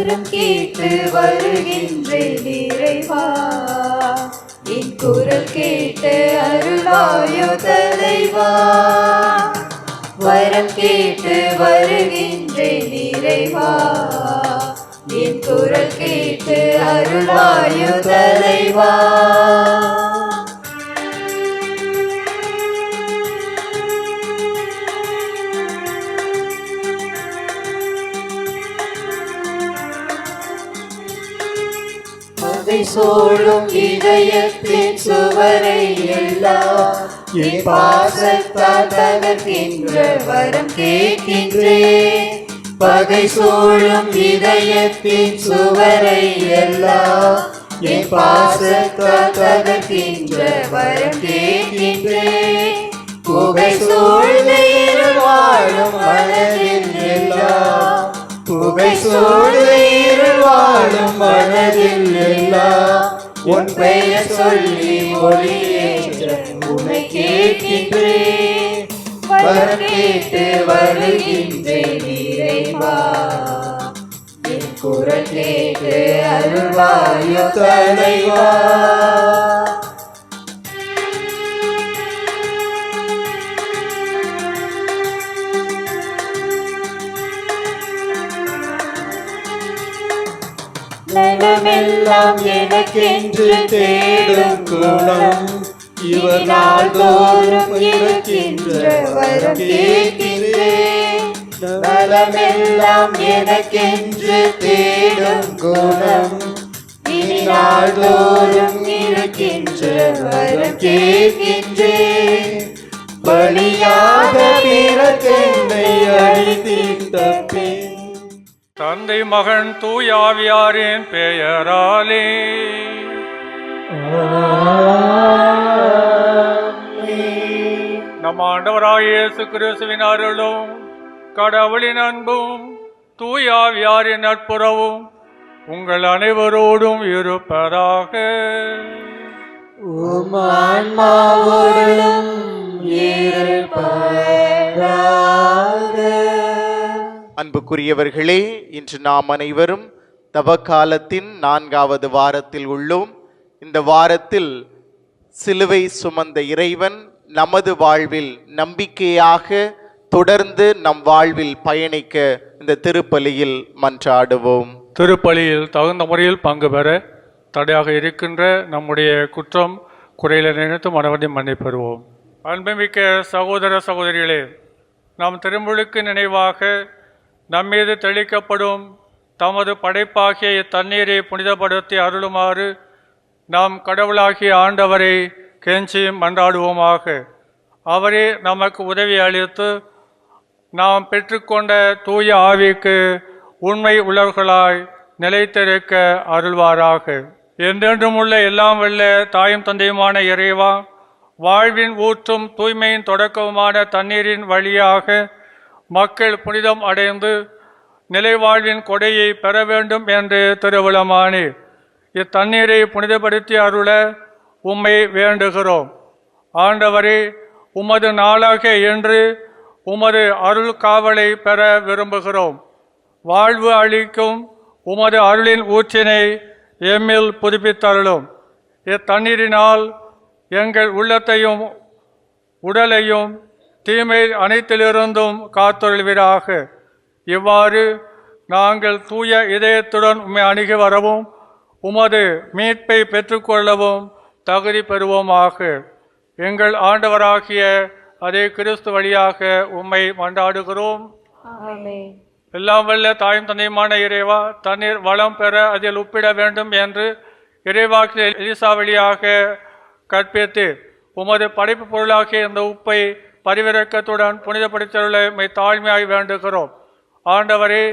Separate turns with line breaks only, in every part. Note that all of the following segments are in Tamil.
வரம் கேட்டு வருகின்றேன் இறைவா, என் குரல் கேட்டு அருளாயோ தலைவா. வரம் கேட்டு வருகின்றேன் இறைவா, என் குரல் கேட்டு அருளாயோ தலைவா. பகை சூழும் இதயத்தின் சுவரை எல்லாம் என் பாசத்தால் தகர்க்கின்ற வரம் கேட்கின்றேன். பகை சூழும் இதயத்தின் சுவரை எல்லாம் என் பாசத்தால் தகர்க்கின்ற வரம் கேட்கின்றேன். புகை சூழ்ந்த இருள் வாழும் மனதில் எல்லாம், புகை சூழ்ந்த இருள் வாழும் மனதில் எல்லாம் உன் பெயர் சொல்லி ஒளியேற்ற உன்னை கேட்கின்றேன். வரம் கேட்டு வருகின்றேன் இறைவா, என் குரல் கேட்டு அருள்வாயோ தலைவா. நலமெல்லாம் எனக்கென்று தேடும் குணம் இவர் நாள்தோறும் இருக்கின்ற வரம் கேட்கின்றேன். நலமெல்லாம் எனக்கென்று தேடும் குணம் இனி நாள்தோறும் இருக்கின்ற வரம் கேட்கின்றேன். பலியாக பிறக்கென்னை அழித்திட்ட பின்
தந்தை மகன் தூய ஆவியாரின் பெயராலே நம் ஆண்டவராகிய இயேசு கிறிஸ்துவின் அருளும் கடவுளின் அன்பும் தூய ஆவியாரின் நட்புறவும் உங்கள் அனைவரோடும் இருப்பதாக.
உம் ஆன்மாவோடும் இருப்பதாக.
அன்புக்குரியவர்களே, இன்று நாம் அனைவரும் தவக்காலத்தின் 4வது வாரத்தில் உள்ளோம். இந்த வாரத்தில் சிலுவை சுமந்த இறைவன் நமது வாழ்வில் நம்பிக்கையாக தொடர்ந்து நம் வாழ்வில் பயணிக்க இந்த திருப்பலியில் மன்றாடுவோம்.
திருப்பலியில் தகுந்த முறையில் பங்கு பெற தடையாக இருக்கின்ற நம்முடைய குற்றம் குறைகளை நினைத்து மனவரை மன்னிப்பெறுவோம். அன்புமிக்க சகோதர சகோதரிகளே, நாம் திருமுழுக்கு நினைவாக நம்மீது தெளிக்கப்படும் தமது படைப்பாகிய இத்தண்ணீரை புனிதப்படுத்தி அருளுமாறு நாம் கடவுளாகிய ஆண்டவரை கெஞ்சி மன்றாடுவோமாக. அவரே நமக்கு உதவி அளித்து நாம் பெற்றுக்கொண்ட தூய ஆவிக்கு உண்மை உள்ளவர்களாய் நிலைத்திருக்க அருள்வாராக. என்றென்றும் உள்ள எல்லாம் வல்ல தாயும் தந்தையுமான இறைவா, வாழ்வின் ஊற்றும் தூய்மையின் தொடக்கவுமான தண்ணீரின் வழியாக மக்கள் புனிதம் அடைந்து நிலை வாழ்வின் கொடையை பெற வேண்டும் என்று திருவுளமானே. இத்தண்ணீரை புனிதப்படுத்தி அருள உம்மை வேண்டுகிறோம். ஆண்டவரே, உமது நாளாக என்று உமது அருள் காவலை பெற விரும்புகிறோம். வாழ்வு அளிக்கும் உமது அருளின் ஊற்றினை எம்மில் புதுப்பித்தருளும். இத்தண்ணீரினால் எங்கள் உள்ளத்தையும் உடலையும் தீமை அனைத்திலிருந்தும் காத்தொழுவீராக. இவ்வாறு நாங்கள் தூய இதயத்துடன் உம்மை அணுகி வரவும் உமது மீட்பை பெற்றுக்கொள்ளவும் தகுதி பெறுவோமாக. எங்கள் ஆண்டவராகிய அதே கிறிஸ்து வழியாக உம்மை மன்றாடுகிறோம்.
ஆமென்.
எல்லாம் வல்ல தாயும் தந்தையுமான இறைவா, தண்ணீர் வளம் பெற அதில் உப்பிட வேண்டும் என்று இறைவாக்கு எலிசா வழியாக கற்பித்து உமது படைப்பு பொருளாகிய இந்த உப்பை பரிவிறக்கத்துடன் புனிதப்படுத்தலை தாழ்மையாய் வேண்டுகிறோம். ஆண்டவரே,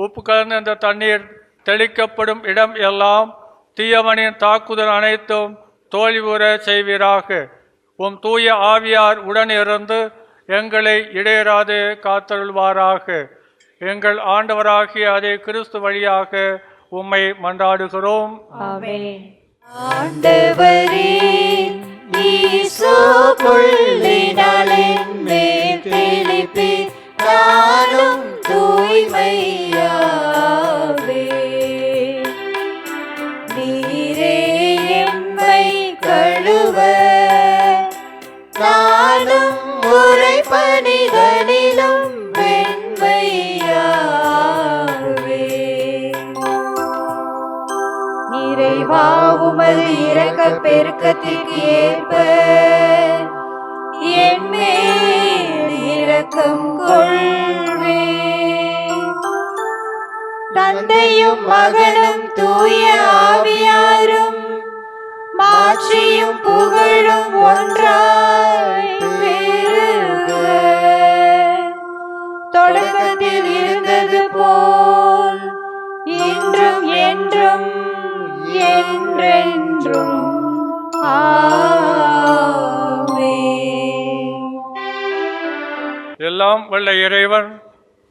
உப்பு கலந்த இந்த தண்ணீர் தெளிக்கப்படும் இடம் எல்லாம் தீயவனின் தாக்குதல் அனைத்தும் தோல்வியுற செய்வீராக. உம் தூய ஆவியார் உடன் இருந்து எங்களை இடையராது காத்தருள்வாராக. எங்கள் ஆண்டவராகிய அதே கிறிஸ்து வழியாக உம்மை மன்றாடுகிறோம்.
ஆமென். ஆண்டவரே, ஈசோ புள்ளினால் என்மேல் தெளிப்பீர், நானும் தூய்மையாவே. உமது இரக்கப் பெருக்கத்திற்கு ஏற்ப என் மேல் இரக்கம் கொள்வே. தந்தையும் மகனும் தூய ஆவியாரும் மாட்சியும் புகழும் ஒன்றாய் பெருக. தொடக்கத்தில் இருந்தது போல் இன்றும் என்றும் என்றென்றும் ஆமென்.
எல்லாம் வல்ல இறைவன்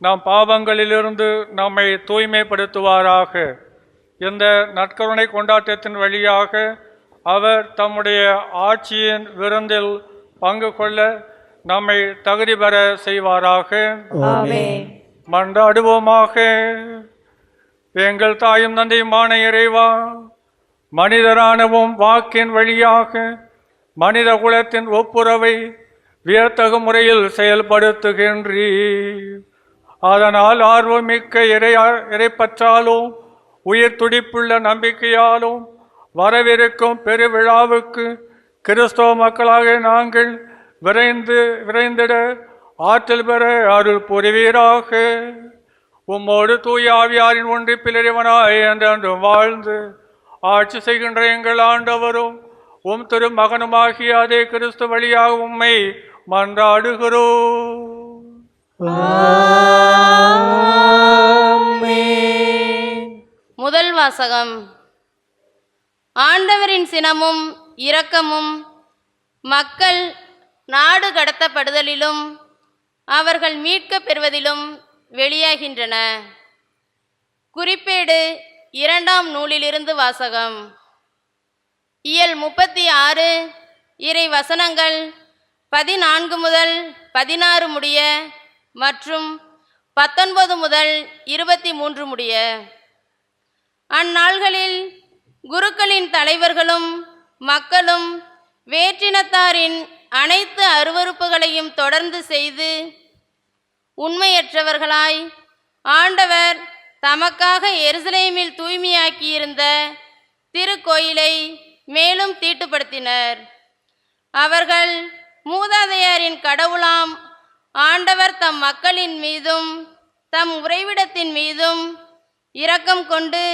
நாம் பாவங்களிலிருந்து நம்மை தூய்மைப்படுத்துவாராக. இந்த நற்கருணை கொண்டாட்டத்தின் வழியாக அவர் தம்முடைய ஆட்சியின் விருந்தில் பங்கு கொள்ள நம்மை தகுதி பெற செய்வாராக.
ஆமென்.
மன்றாடுவோமாக. எங்கள் தாயும் தந்தையுமான இறைவா, மனிதரானவும் வாக்கின் வழியாக மனித குலத்தின் ஒப்புரவை வியத்தகு முறையில் செயல்படுத்துகின்றீர். அதனால் ஆர்வமிக்க இறைப்பற்றாலும் உயிர் துடிப்புள்ள நம்பிக்கையாலும் வரவிருக்கும் பெருவிழாவுக்கு கிறிஸ்தவ மக்களாக நாங்கள் விரைந்திட ஆற்றல் பெற அருள் புரிவீராக. உம்மோடு தூய ஆவியாரின் ஒன்றிப்பில் இறைவனாய் என்றென்றும் வாழ்ந்து ஆட்சி செய்கின்ற எங்கள் ஆண்டவரும் உம் திரு மகனுமாகிய அதே கிறிஸ்து வழியாக உம்மை மன்றாடுகிறோம்.
முதல் வாசகம். ஆண்டவரின் சினமும் இரக்கமும் மக்கள் நாடு கடத்தப்படுதலிலும் அவர்கள் மீட்கப் பெறுவதிலும் வெளியாகின்றன. குறிப்பேடு 2ஆம் நூலிலிருந்து வாசகம். இயல் 36 இறை வசனங்கள் 14 முதல் 16 முடிய மற்றும் 19 முதல் 23 முடிய. அந்நாள்களில் குருக்களின் தலைவர்களும் மக்களும் வேற்றினத்தாரின் அனைத்து அருவருப்புகளையும் தொடர்ந்து செய்து உண்மையற்றவர்களாய் ஆண்டவர் தமக்காக எருசலேமில் தூய்மையாக்கியிருந்த திருக்கோயிலை மேலும் தீட்டுப்படுத்தினர். அவர்கள் மூதாதையரின் கடவுளாம் ஆண்டவர் தம் மக்களின் மீதும் தம் உறைவிடத்தின் மீதும் இரக்கம் கொண்டு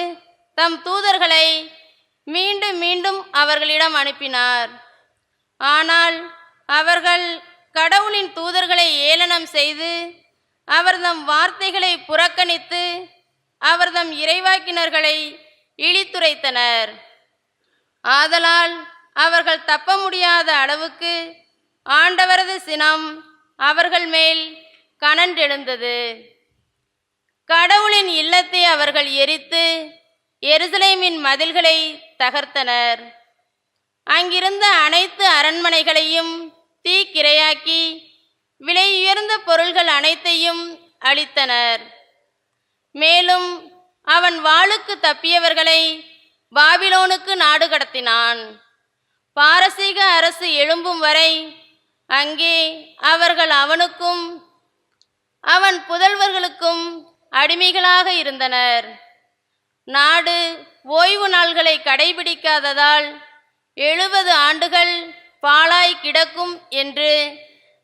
தம் தூதர்களை மீண்டும் மீண்டும் அவர்களிடம் அனுப்பினார். ஆனால் அவர்கள் கடவுளின் தூதர்களை ஏளனம் செய்து அவர்தம் வார்த்தைகளை புறக்கணித்து அவர்தம் இறைவாக்கினர்களை இழித்துரைத்தனர். ஆதலால் அவர்கள் தப்ப முடியாத அளவுக்கு ஆண்டவரது சினம் அவர்கள் மேல் கனன்றெழுந்தது. கடவுளின் இல்லத்தை அவர்கள் எரித்து எருசலேமின் மதில்களை தகர்த்தனர். அங்கிருந்த அனைத்து அரண்மனைகளையும் தீக்கிரையாக்கி விலையுயர்ந்த பொருள்கள் அனைத்தையும் அழித்தனர். மேலும் அவன் வாளுக்கு தப்பியவர்களை பாபிலோனுக்கு நாடு கடத்தினான். பாரசீக அரசு எழும்பும் வரை அங்கே அவர்கள் அவனுக்கும் அவன் புதல்வர்களுக்கும் அடிமைகளாக இருந்தனர். நாடு ஓய்வு நாள்களை கடைபிடிக்காததால் 70 ஆண்டுகள் பாழாய் கிடக்கும் என்று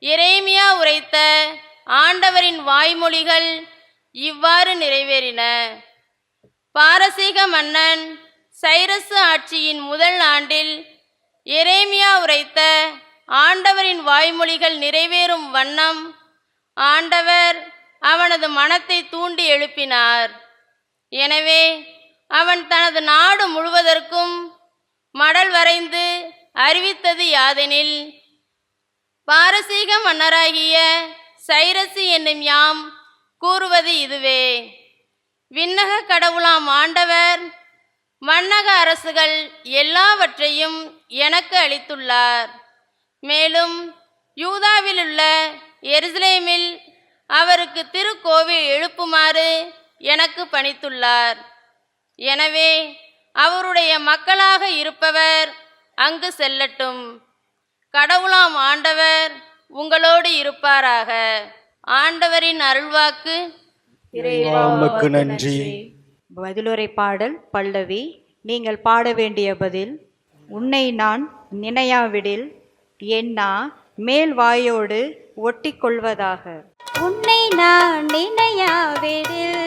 எரேமியா உரைத்த ஆண்டவரின் வாய்மொழிகள் இவ்வாறு நிறைவேறின. பாரசீக மன்னன் சைரசு ஆட்சியின் முதல் ஆண்டில் எரேமியா உரைத்த ஆண்டவரின் வாய்மொழிகள் நிறைவேறும் வண்ணம் ஆண்டவர் அவனது மனத்தை தூண்டி எழுப்பினார். எனவே அவன் தனது நாடு முழுவதற்கும் மடல் வரைந்து அறிவித்தது யாதெனில், பாரசீக மன்னராகிய சைரசு என்னும் யாம் கூறுவது இதுவே: விண்ணக கடவுளாம் ஆண்டவர் மன்னக அரசுகள் எல்லாவற்றையும் எனக்கு அளித்துள்ளார். மேலும் யூதாவிலுள்ள எருசலேமில் அவருக்கு திருக்கோவில் எழுப்புமாறு எனக்கு பணித்துள்ளார். எனவே அவருடைய மக்களாக இருப்பவர் அங்கு செல்லட்டும். கடவுளாம் ஆண்டவர் உங்களோடு இருப்பாராக. ஆண்டவரின் அருள்வாக்கு.
இறைவா
உமக்கு நன்றி.
பதிலுரை பாடல் பல்லவி. நீங்கள் பாட வேண்டிய பதில். உன்னை நான் நினையாவிடில் என்னா மேல் வாயோடு ஒட்டிக்கொள்வதாக.
உன்னை நான் நினையாவிடில்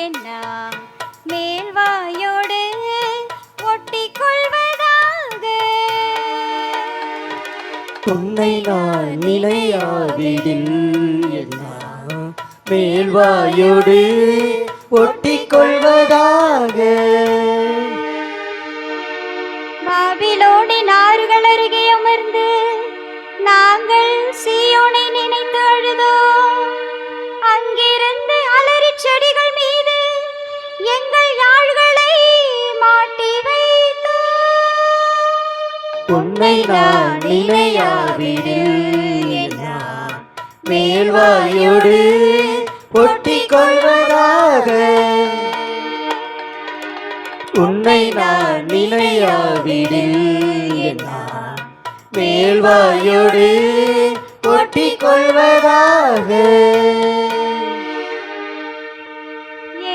என்ன மேல்வாயோடு ஒட்டிக்கொள்வதாக.
உன்னை நான் நினையாவிடில் என்ன மேல்வாயோடு ஒட்டிக்கொள்வதாக.
பாபிலோனின் ஆறுகள் அருகே அமர்ந்து நாங்கள் சீயோனை நினைத்து அழுதோம். அங்கிருந்து அலரிச் செடிகள் மீது எங்கள் யாழ்களை மாட்டி வைத்தோம்.
உன்னை நான் நினையாவிடில் என்ன மேல்வாயோடு ஒட்டிக்கொள்வதாக. உன்னை நான் நினையாவிடில் என்ன மேல்வாயோடு ஒட்டிக்கொள்வதாக.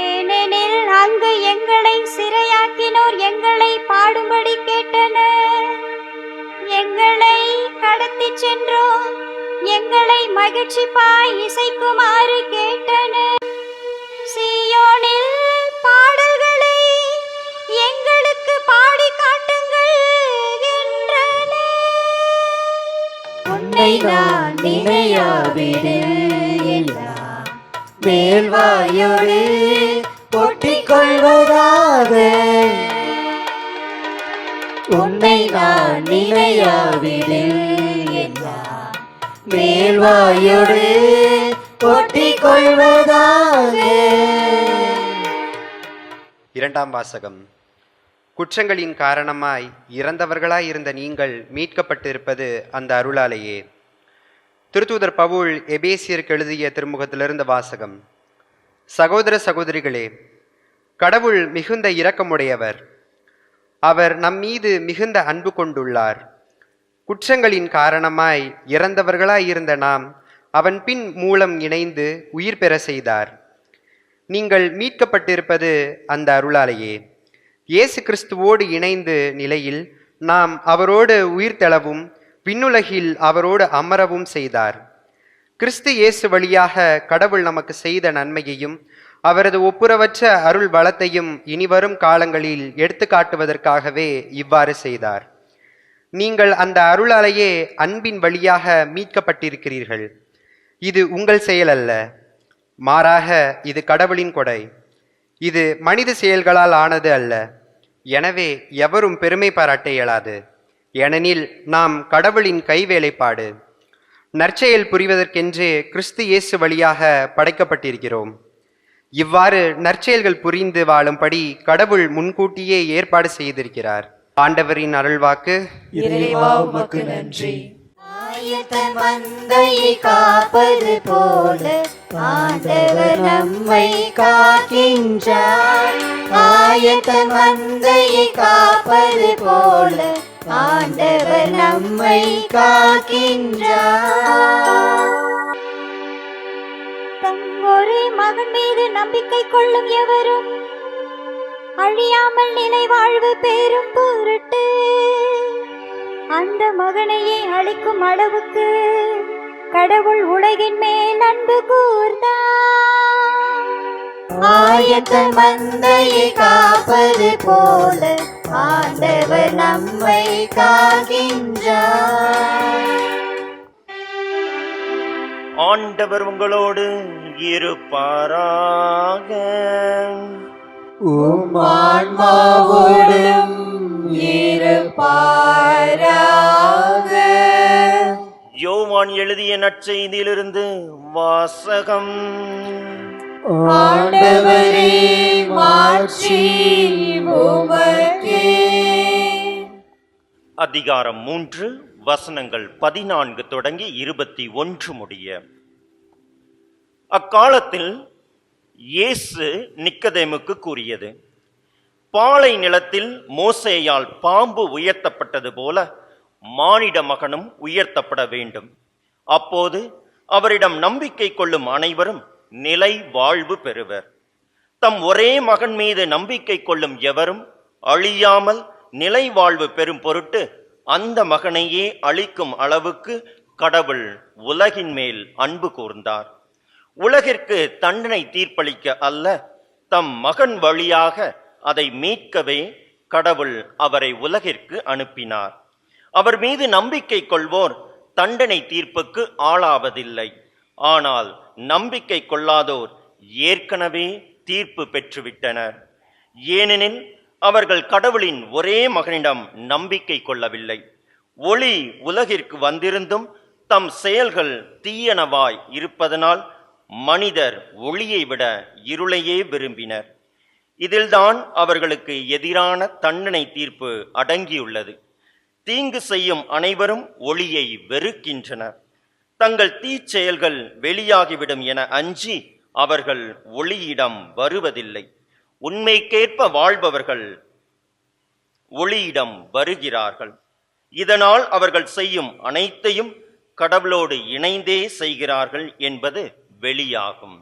ஏனெனில் அங்கு எங்களை சிறையாக்கினோர் எங்களை பாடும்படி கேட்டனர். எங்களை கடத்திச் சென்றோம் எங்களை மகிழ்ச்சிப்பாய் இசைக்குமாறு கேட்டனர். சீயோனில் பாடல்களை எங்களுக்கு பாடி காட்டுங்கள் என்றனர்.
உன்னை நான் நினையாவிடில் என்ன மேல்வாயோடு ஒட்டிக்கொள்வதாக. உன்னை நான் நினையாவிடில் என்ன மேல்வாயோடு ஒட்டிக்கொள்வதாக.
இரண்டாம் வாசகம். குற்றங்களின் காரணமாய் இறந்தவர்களாய் இருந்த நீங்கள் மீட்கப்பட்டிருப்பது அந்த அருளாலேயே. திருத்தூதர் பவுல் எபேசியருக்கு எழுதிய திருமுகத்திலிருந்த வாசகம். சகோதர சகோதரிகளே, கடவுள் மிகுந்த இரக்கமுடையவர். அவர் நம்மீது மிகுந்த அன்பு கொண்டுள்ளார். குற்றங்களின் காரணமாய் இறந்தவர்களாய் இருந்த நாம் அவன் பின் மூலம் இணைந்து உயிர் பெற செய்தார். நீங்கள் மீட்கப்பட்டிருப்பது அந்த அருளாலேயே. இயேசு கிறிஸ்துவோடு இணைந்து நிலையில் நாம் அவரோடு உயிர்த்தெழவும் விண்ணுலகில் அவரோடு அமரவும் செய்தார். கிறிஸ்து இயேசு வழியாக கடவுள் நமக்கு செய்த நன்மையையும் அவரது ஒப்புரவற்ற அருள் வளத்தையும் இனிவரும் காலங்களில் எடுத்து காட்டுவதற்காகவே இவ்வாறு செய்தார். நீங்கள் அந்த அருளாலேயே அன்பின் வழியாக மீட்கப்பட்டிருக்கிறீர்கள். இது உங்கள் செயல் அல்ல, மாறாக இது கடவுளின் கொடை. இது மனித செயல்களால் ஆனது அல்ல. எனவே எவரும் பெருமை பாராட்ட இயலாது. ஏனெனில் நாம் கடவுளின் கைவேலைப்பாடு. நற்செயல் புரிவதற்கென்றே கிறிஸ்து இயேசு வழியாக படைக்கப்பட்டிருக்கிறோம். இவ்வாறு நற்செயல்கள் புரிந்து வாழும்படி கடவுள் முன்கூட்டியே ஏற்பாடு செய்திருக்கிறார். ஆண்டவரின் அருள்வாக்கு.
இறைவா உமக்கு நன்றி.
ஆயத்தன் மந்தையை காப்பது போல ஆண்டவர் நம்மை காக்கின்றார். ஆயத்தன் மந்தையை காப்பது போல ஆண்டவர் நம்மை காக்கின்றார். தம் ஒரே மகன் மீது நம்பிக்கை கொள்ளும் எவரும் அழியாமல் நிலை வாழ்வு பெறும் பொருட்டு அந்த மகனையே அளிக்கும் அளவுக்கு கடவுள் உலகின் மேல் அன்பு கூர்ந்தார். ஆயத்தன் மந்தையை காப்பது போல ஆண்டவர் நம்மை காக்கின்றார்.
ஆண்டவர் உங்களோடு இருப்பாராக.
உம் ஆன்மாவோடும் இருப்பாராக.
யோவான் எழுதிய நற்செய்தியிலிருந்து வாசகம்.
ஆண்டவரே மாட்சி உமக்கே.
அதிகாரம் 3 வசனங்கள் 14 தொடங்கி 21 முடிய. அக்காலத்தில் இயேசு நிக்கதேமுக்கு கூறியது, பாலை நிலத்தில் மோசேயால் பாம்பு உயர்த்தப்பட்டது போல மானிட மகனும் உயர்த்தப்பட வேண்டும். அப்போது அவரிடம் நம்பிக்கை கொள்ளும் அனைவரும் நிலை வாழ்வு பெறுவர். தம் ஒரே மகன் மீது நம்பிக்கை கொள்ளும் எவரும் அழியாமல் நிலை வாழ்வு பெறும் பொருட்டு அந்த மகனையே அளிக்கும் அளவுக்கு கடவுள் உலகின் மேல் அன்பு கூர்ந்தார். உலகிற்கு தண்டனை தீர்ப்பளிக்க அல்ல, தம் மகன் வழியாக அதை மீட்கவே கடவுள் அவரை உலகிற்கு அனுப்பினார். அவர் மீது நம்பிக்கை கொள்வோர் தண்டனை தீர்ப்புக்கு ஆளாவதில்லை. ஆனால் நம்பிக்கை கொள்ளாதோர் ஏற்கனவே தீர்ப்பு பெற்றுவிட்டனர். ஏனெனில் அவர்கள் கடவுளின் ஒரே மகனிடம் நம்பிக்கை கொள்ளவில்லை. ஒளி உலகிற்கு வந்திருந்தும் தம் செயல்கள் தீயனவாய் இருப்பதனால் மனிதர் ஒளியை விட இருளையே விரும்பினர். இதில்தான் அவர்களுக்கு எதிரான தண்டனை தீர்ப்பு அடங்கியுள்ளது. தீங்கு செய்யும் அனைவரும் ஒளியை வெறுக்கின்றனர். தங்கள் தீச்செயல்கள் வெளியாகிவிடும் என அஞ்சி அவர்கள் ஒளியிடம் வருவதில்லை. உண்மைக்கேற்ப வாழ்பவர்கள் ஒளியிடம் வருகிறார்கள். இதனால் அவர்கள் செய்யும் அனைத்தையும் கடவுளோடு இணைந்தே செய்கிறார்கள் என்பது வெளியாகும்.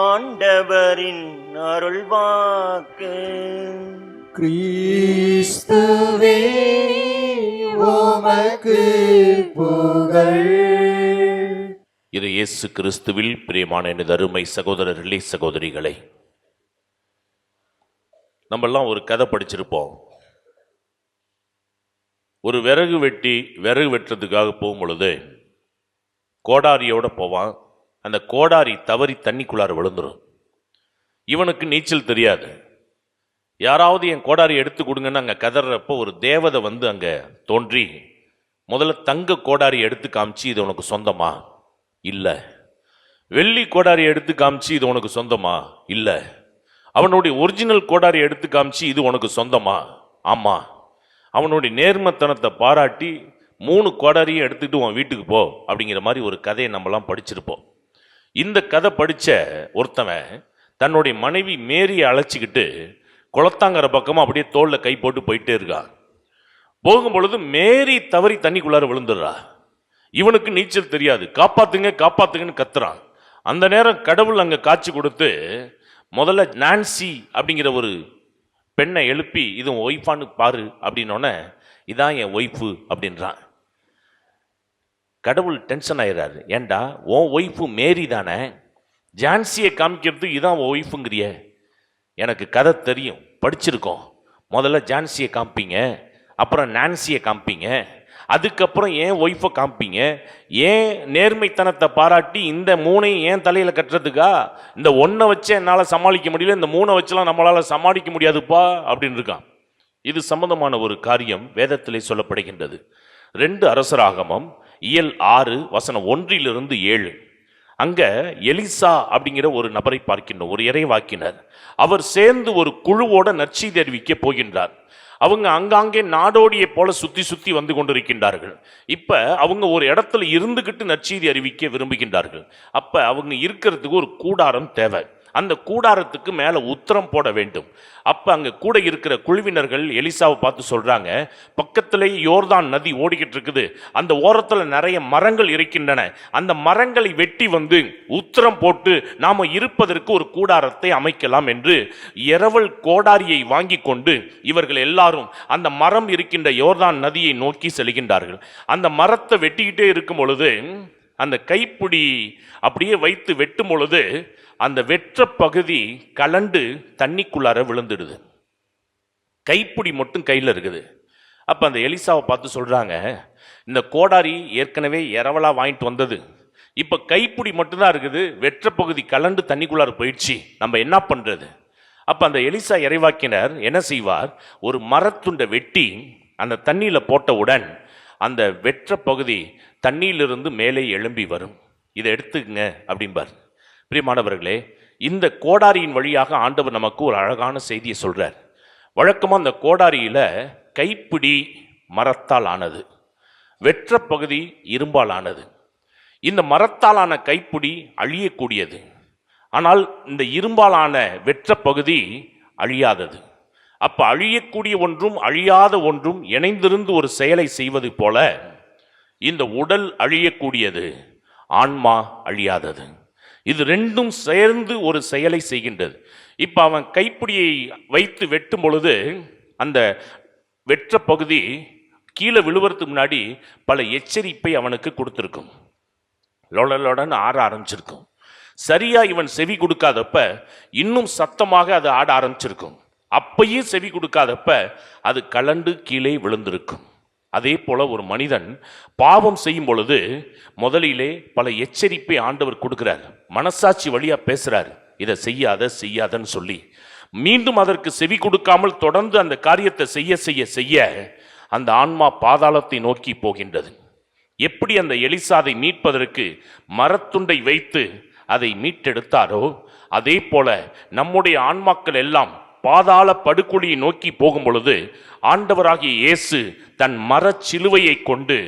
ஆண்டவரின் அருள்வாக்கு.
கிறிஸ்துவே உமக்கு புகழ்.
இது இயேசு கிறிஸ்துவில் பிரியமான எனது அருமை சகோதரர்களே, சகோதரிகளை, நம்மெல்லாம் ஒரு கதை படிச்சிருப்போம். ஒரு விறகு வெட்டுறதுக்காக போகும் பொழுது கோடாரியோட போவான். அந்த கோடாரி தவறி தண்ணிக்குள்ளார விழுந்துடும். இவனுக்கு நீச்சல் தெரியாது. யாராவது என் கோடாரி எடுத்து கொடுங்கன்னு அங்கே கதறப்போ ஒரு தேவதை வந்து அங்கே தோன்றி முதல்ல தங்க கோடாரி எடுத்து காமிச்சு இது உனக்கு சொந்தமா? இல்லை. வெள்ளி கோடாரி எடுத்து காமிச்சு இது உனக்கு சொந்தமா? இல்லை. அவனுடைய ஒரிஜினல் கோடாரி எடுத்து காமிச்சு இது உனக்கு சொந்தமா? ஆமா. அவனுடைய நேர்மத்தனத்தை பாராட்டி 3 கோடாரியும் எடுத்துக்கிட்டு உன் வீட்டுக்கு போ அப்படிங்கிற மாதிரி ஒரு கதையை நம்மலாம் படிச்சிருப்போம். இந்த கதை படித்த ஒருத்தவன் தன்னுடைய மனைவி மேரியை அழைச்சிக்கிட்டு குளத்தாங்கிற பக்கமாக அப்படியே தோளில் கை போட்டு போயிட்டே இருக்கான். போகும் பொழுது மேரி தவறி தண்ணிக்குள்ளார விழுந்துடுறா. இவனுக்கு நீச்சல் தெரியாது. காப்பாத்துங்க காப்பாத்துங்கன்னு கத்துறான். அந்த நேரம் கடவுள் அங்கே காட்சி கொடுத்து முதல்ல நான்சி அப்படிங்கிற ஒரு பெண்ணை எழுப்பி இது ஒய்ஃபான்னு பாரு அப்படின்னோடனே இதான் என் ஒய்ஃபு அப்படின்றான். கடவுள் டென்ஷன் ஆயிடுறாரு. ஏண்டா உன் ஒய்ஃபு மேரி தானே, ஜான்சியை காமிக்கிறது இதான் உன் ஒய்ஃபுங்கிறிய? எனக்கு கதை தெரியும், படிச்சிருக்கோம். முதல்ல ஜான்சியை காமிப்பீங்க, அப்புறம் நான்சியை காமிப்பீங்க, அதுக்கப்புறம் ஏன் ஒய்ஃபை காமிப்பீங்க. ஏன் நேர்மைத்தனத்தை பாராட்டி இந்த 3ஐயும் ஏன் தலையில் கட்டுறதுக்கா? இந்த 1 வச்சு என்னால் சமாளிக்க முடியல, இந்த 3 வச்சுலாம் நம்மளால் சமாளிக்க முடியாதுப்பா அப்படின்னு இருக்கான். இது சம்பந்தமான ஒரு காரியம் வேதத்திலே சொல்லப்படுகின்றது. 2 அரசராகமம் இயல் 6 வசனம் 1-7. அங்க எலிசா அப்படிங்கிற ஒரு நபரை பார்க்கின்றோம், ஒரு இறைவாக்கினர். அவர் சேர்ந்து ஒரு குழுவோட நற்செய்தி அறிவிக்க போகின்றார். அவங்க அங்காங்கே நாடோடியை போல சுத்தி சுத்தி வந்து கொண்டிருக்கின்றார்கள். இப்ப அவங்க ஒரு இடத்துல இருந்துகிட்டு நற்செய்தி அறிவிக்க விரும்புகின்றார்கள். அப்ப அவங்க இருக்கிறதுக்கு ஒரு கூடாரம் தேவை. அந்த கூடாரத்துக்கு மேல உத்தரம் போட வேண்டும். அப்ப அங்க கூட இருக்கிற குழுவினர்கள் எலிசாவை பார்த்து சொல்றாங்க, பக்கத்திலேயே யோர்தான் நதி ஓடிக்கிட்டு இருக்குது, அந்த ஓரத்துல நிறைய மரங்கள் இருக்கின்றன, அந்த மரங்களை வெட்டி வந்து உத்தரம் போட்டு நாம இருப்பதற்கு ஒரு கூடாரத்தை அமைக்கலாம் என்று இரவல் கோடாரியை வாங்கி கொண்டு இவர்கள் எல்லாரும் அந்த மரம் இருக்கின்ற யோர்தான் நதியை நோக்கி செல்கின்றார்கள். அந்த மரத்தை வெட்டிக்கிட்டே இருக்கும் பொழுது அந்த கைப்பிடி அப்படியே வைத்து வெட்டும் பொழுது அந்த வெற்ற பகுதி கலண்டு தண்ணிக்குள்ளார விழுந்துடுது. கைப்பிடி மட்டும் கையில் இருக்குது. அப்போ அந்த எலிசாவை பார்த்து சொல்கிறாங்க, இந்த கோடாரி ஏற்கனவே இரவலா வாங்கிட்டு வந்தது, இப்போ கைப்பிடி மட்டும்தான் இருக்குது, வெற்ற பகுதி கலண்டு தண்ணிக்குள்ளார போயிடுச்சு, நம்ம என்ன பண்ணுறது? அப்போ அந்த எலிசா இறைவாக்கினர் என்ன செய்வார், ஒரு மரத்துண்டை வெட்டி அந்த தண்ணியில் போட்டவுடன் அந்த வெற்ற பகுதி தண்ணியிலிருந்து மேலே எழும்பி வரும். இதை எடுத்துக்கங்க அப்படிம்பார். பிரியமானவர்களே, இந்த கோடாரியின் வழியாக ஆண்டவர் நமக்கு ஒரு அழகான செய்தியை சொல்றார். வழக்கமாக அந்த கோடாரியில கைப்பிடி மரத்தால் ஆனது, வெற்ற பகுதி இரும்பால் ஆனது. இந்த மரத்தாலான கைப்பிடி அழியக்கூடியது, ஆனால் இந்த இரும்பாலான வெற்ற பகுதி அழியாதது. அப்ப அழியக்கூடிய ஒன்றும் அழியாத ஒன்றும் இணைந்திருந்து ஒரு செயலை செய்வது போல இந்த உடல் அழியக்கூடியது, ஆன்மா அழியாதது. இது ரெண்டும் சேர்ந்து ஒரு செயலை செய்கின்றது. இப்ப அவன் கைப்பிடியை வைத்து வெட்டும் பொழுது அந்த வெற்ற பகுதி கீழே விழுவறதுக்கு முன்னாடி பல எச்சரிப்பை அவனுக்கு கொடுத்துருக்கும். லொடலொடன்னு ஆட ஆரம்பிச்சிருக்கும். சரியா இவன் செவி கொடுக்காதப்ப இன்னும் சத்தமாக அது ஆட ஆரம்பிச்சிருக்கும். அப்பையும் செவி கொடுக்காதப்ப அது கலண்டு கீழே விழுந்திருக்கும். அதே போல ஒரு மனிதன் பாவம் செய்யும் பொழுது முதலிலே பல எச்சரிப்பை ஆண்டவர் கொடுக்கிறார். மனசாட்சி வழியா பேசுறார், இதை செய்யாத செய்யாதன்னு சொல்லி. மீண்டும் அதற்கு செவி கொடுக்காமல் தொடர்ந்து அந்த காரியத்தை செய்ய செய்ய செய்ய அந்த ஆன்மா பாதாளத்தை நோக்கி போகின்றது. எப்படி அந்த எலிசாதை மீட்பதற்கு மரத்துண்டை வைத்து அதை மீட்டெடுத்தாரோ அதே போல நம்முடைய ஆன்மாக்கள் எல்லாம் பாதாள படுகொலியை நோக்கி போகும் பொழுது ஆண்டவராகிய இயேசு தன் மரச்சிலுவையை கொண்டு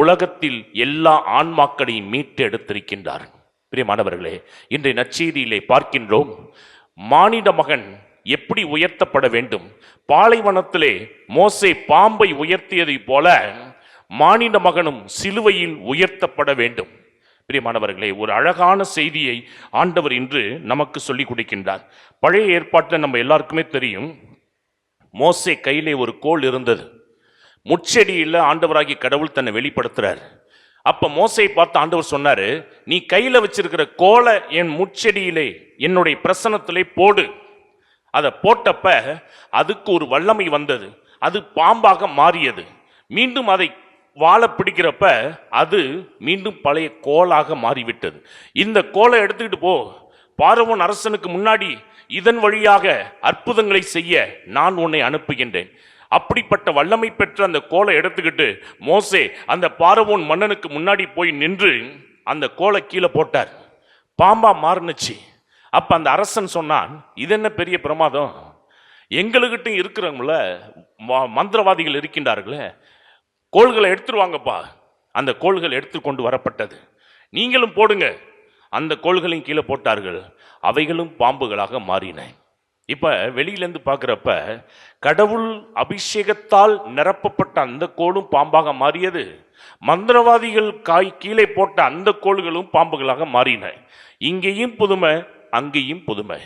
உலகத்தில் எல்லா ஆன்மாக்களையும் மீட்டு எடுத்திருக்கின்றார். பிரியமானவர்களே, இன்றைய நற்செய்தியிலே பார்க்கின்றோம், மானிட மகன் எப்படி உயர்த்தப்பட வேண்டும். பாலைவனத்திலே மோசே பாம்பை உயர்த்தியதை போல மானிட மகனும் சிலுவையில் உயர்த்தப்பட வேண்டும். பிரியமானவர்களே, ஒரு அழகான செய்தியை ஆண்டவர் இன்று நமக்கு சொல்லிக் கொடுக்கின்றார். பழைய ஏற்பாட்டில் நம்ம எல்லாருக்குமே தெரியும், மோசே கையிலே ஒரு கோல் இருந்தது. முட்செடியில் ஆண்டவராகிய கடவுள் தன்னை வெளிப்படுத்துறார். அப்ப மோசையை பார்த்து ஆண்டவர் சொன்னாரு, நீ கையில வச்சிருக்கிற கோலை என் முட்செடியிலே என்னுடைய பிரசனத்திலே போடு. அதை போட்டப்ப அதுக்கு ஒரு வல்லமை வந்தது, அது பாம்பாக மாறியது. மீண்டும் அதை வாழை பிடிக்கிறப்ப அது மீண்டும் பழைய கோலாக மாறிவிட்டது. இந்த கோலை எடுத்துக்கிட்டு போ, பார்வோன் அரசனுக்கு முன்னாடி இதன் வழியாக அற்புதங்களை செய்ய நான் உன்னை அனுப்புகின்றேன். அப்படிப்பட்ட வல்லமை பெற்ற அந்த கோலை எடுத்துக்கிட்டு மோசே அந்த பார்வோன் மன்னனுக்கு முன்னாடி போய் நின்று அந்த கோலை கீழே போட்டார். பாம்பா மாறுனுச்சு. அப்ப அந்த அரசன் சொன்னான், இது என்ன பெரிய பிரமாதம், எங்களுக்கிட்ட இருக்கிறவங்கள மந்திரவாதிகள் இருக்கின்றார்களே, கோள்களை எடுத்துருவாங்கப்பா. அந்த கோள்கள் எடுத்துக்கொண்டு வரப்பட்டது. நீங்களும் போடுங்க. அந்த கோள்களையும் கீழே போட்டார்கள். அவைகளும் பாம்புகளாக மாறின. இப்ப வெளியிலேருந்து பார்க்குறப்ப கடவுள் அபிஷேகத்தால் நிரப்பப்பட்ட அந்த கோளும் பாம்பாக மாறியது. மந்திரவாதிகள் கீழே போட்ட அந்த கோள்களும் பாம்புகளாக மாறின. இங்கேயும் புதுமை, அங்கேயும் புதுமை.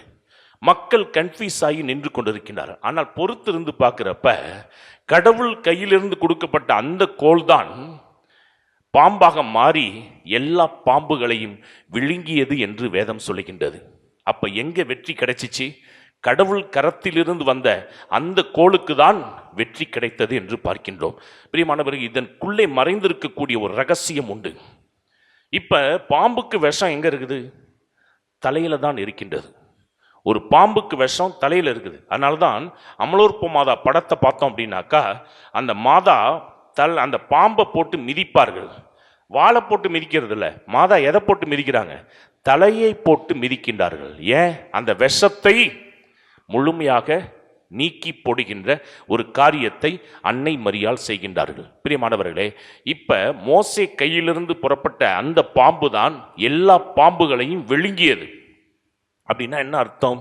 மக்கள் கன்ஃபியூஸ் ஆகி நின்று கொண்டிருக்கிறார். ஆனால் பொறுத்திருந்து பார்க்கிறப்ப கடவுள் கையிலிருந்து கொடுக்கப்பட்ட அந்த கோல் தான் பாம்பாக மாறி எல்லா பாம்புகளையும் விழுங்கியது என்று வேதம் சொல்லுகின்றது. அப்ப எங்க வெற்றி கிடைச்சிச்சு? கடவுள் கரத்திலிருந்து வந்த அந்த கோளுக்கு தான் வெற்றி கிடைத்தது என்று பார்க்கின்றோம். பிரியமானவர்கள், இதற்குள்ளே மறைந்திருக்கக்கூடிய ஒரு ரகசியம் உண்டு. இப்ப பாம்புக்கு விஷம் எங்க இருக்குது? தலையில தான் இருக்கின்றது. ஒரு பாம்புக்கு விஷம் தலையில இருக்குது. அதனால்தான் அமலோற்ப மாதா படத்தை பார்த்தோம் அப்படின்னாக்கா அந்த மாதா அந்த பாம்பை போட்டு மிதிப்பார்கள். வாழை போட்டு மிதிக்கிறது இல்லை. மாதா எதை போட்டு மிதிக்கிறாங்க? தலையை போட்டு மிதிக்கின்றார்கள். ஏன்? அந்த விஷத்தை முழுமையாக நீக்கி போடுகின்ற ஒரு காரியத்தை அன்னை மரியாள் செய்கின்றார்கள். பிரியமானவர்களே, இப்ப மோசே கையிலிருந்து புறப்பட்ட அந்த பாம்பு தான் எல்லா பாம்புகளையும் விழுங்கியது. அப்படின்னா என்ன அர்த்தம்?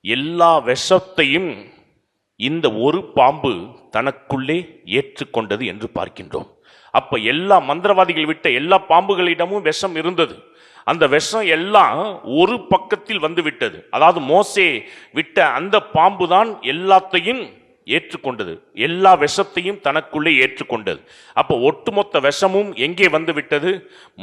எல்லா விஷத்தையும் இந்த ஒரு பாம்பு தனக்குள்ளே ஏற்றுக்கொண்டது என்று பார்க்கின்றோம். அப்ப எல்லா மந்திரவாதிகள் விட்ட எல்லா பாம்புகளிடமும் விஷம் இருந்தது. அந்த விஷம் எல்லாம் ஒரு பக்கத்தில் வந்து விட்டது. அதாவது மோசே விட்ட அந்த பாம்பு தான் எல்லாத்தையும் ஏற்றுக்கொண்டது, எல்லா விஷத்தையும் தனக்குள்ளே ஏற்றுக்கொண்டது. அப்போ ஒட்டுமொத்த விஷமும் எங்கே வந்து விட்டது?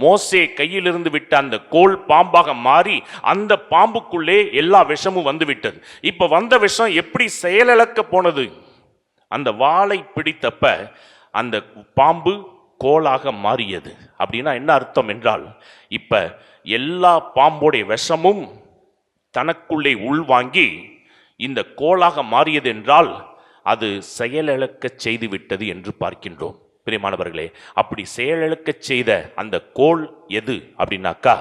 மோசே கையிலிருந்து விட்ட அந்த கோல் பாம்பாக மாறி அந்த பாம்புக்குள்ளே எல்லா விஷமும் வந்து விட்டது. இப்ப வந்த விஷம் எப்படி செயலிழக்க போனது? அந்த வாளை பிடித்தப்ப அந்த பாம்பு கோலாக மாறியது. அப்படின்னா என்ன அர்த்தம் என்றால், இப்ப எல்லா பாம்போடைய விஷமும் தனக்குள்ளே உள்வாங்கி இந்த கோலாக மாறியது என்றால் அது செயலிழக்க செய்து விட்டது என்று பார்க்கின்றோம். பிரியமானவர்களே, அப்படி செயலிழக்க செய்த அந்த கோல் எது அப்படின்னாக்கா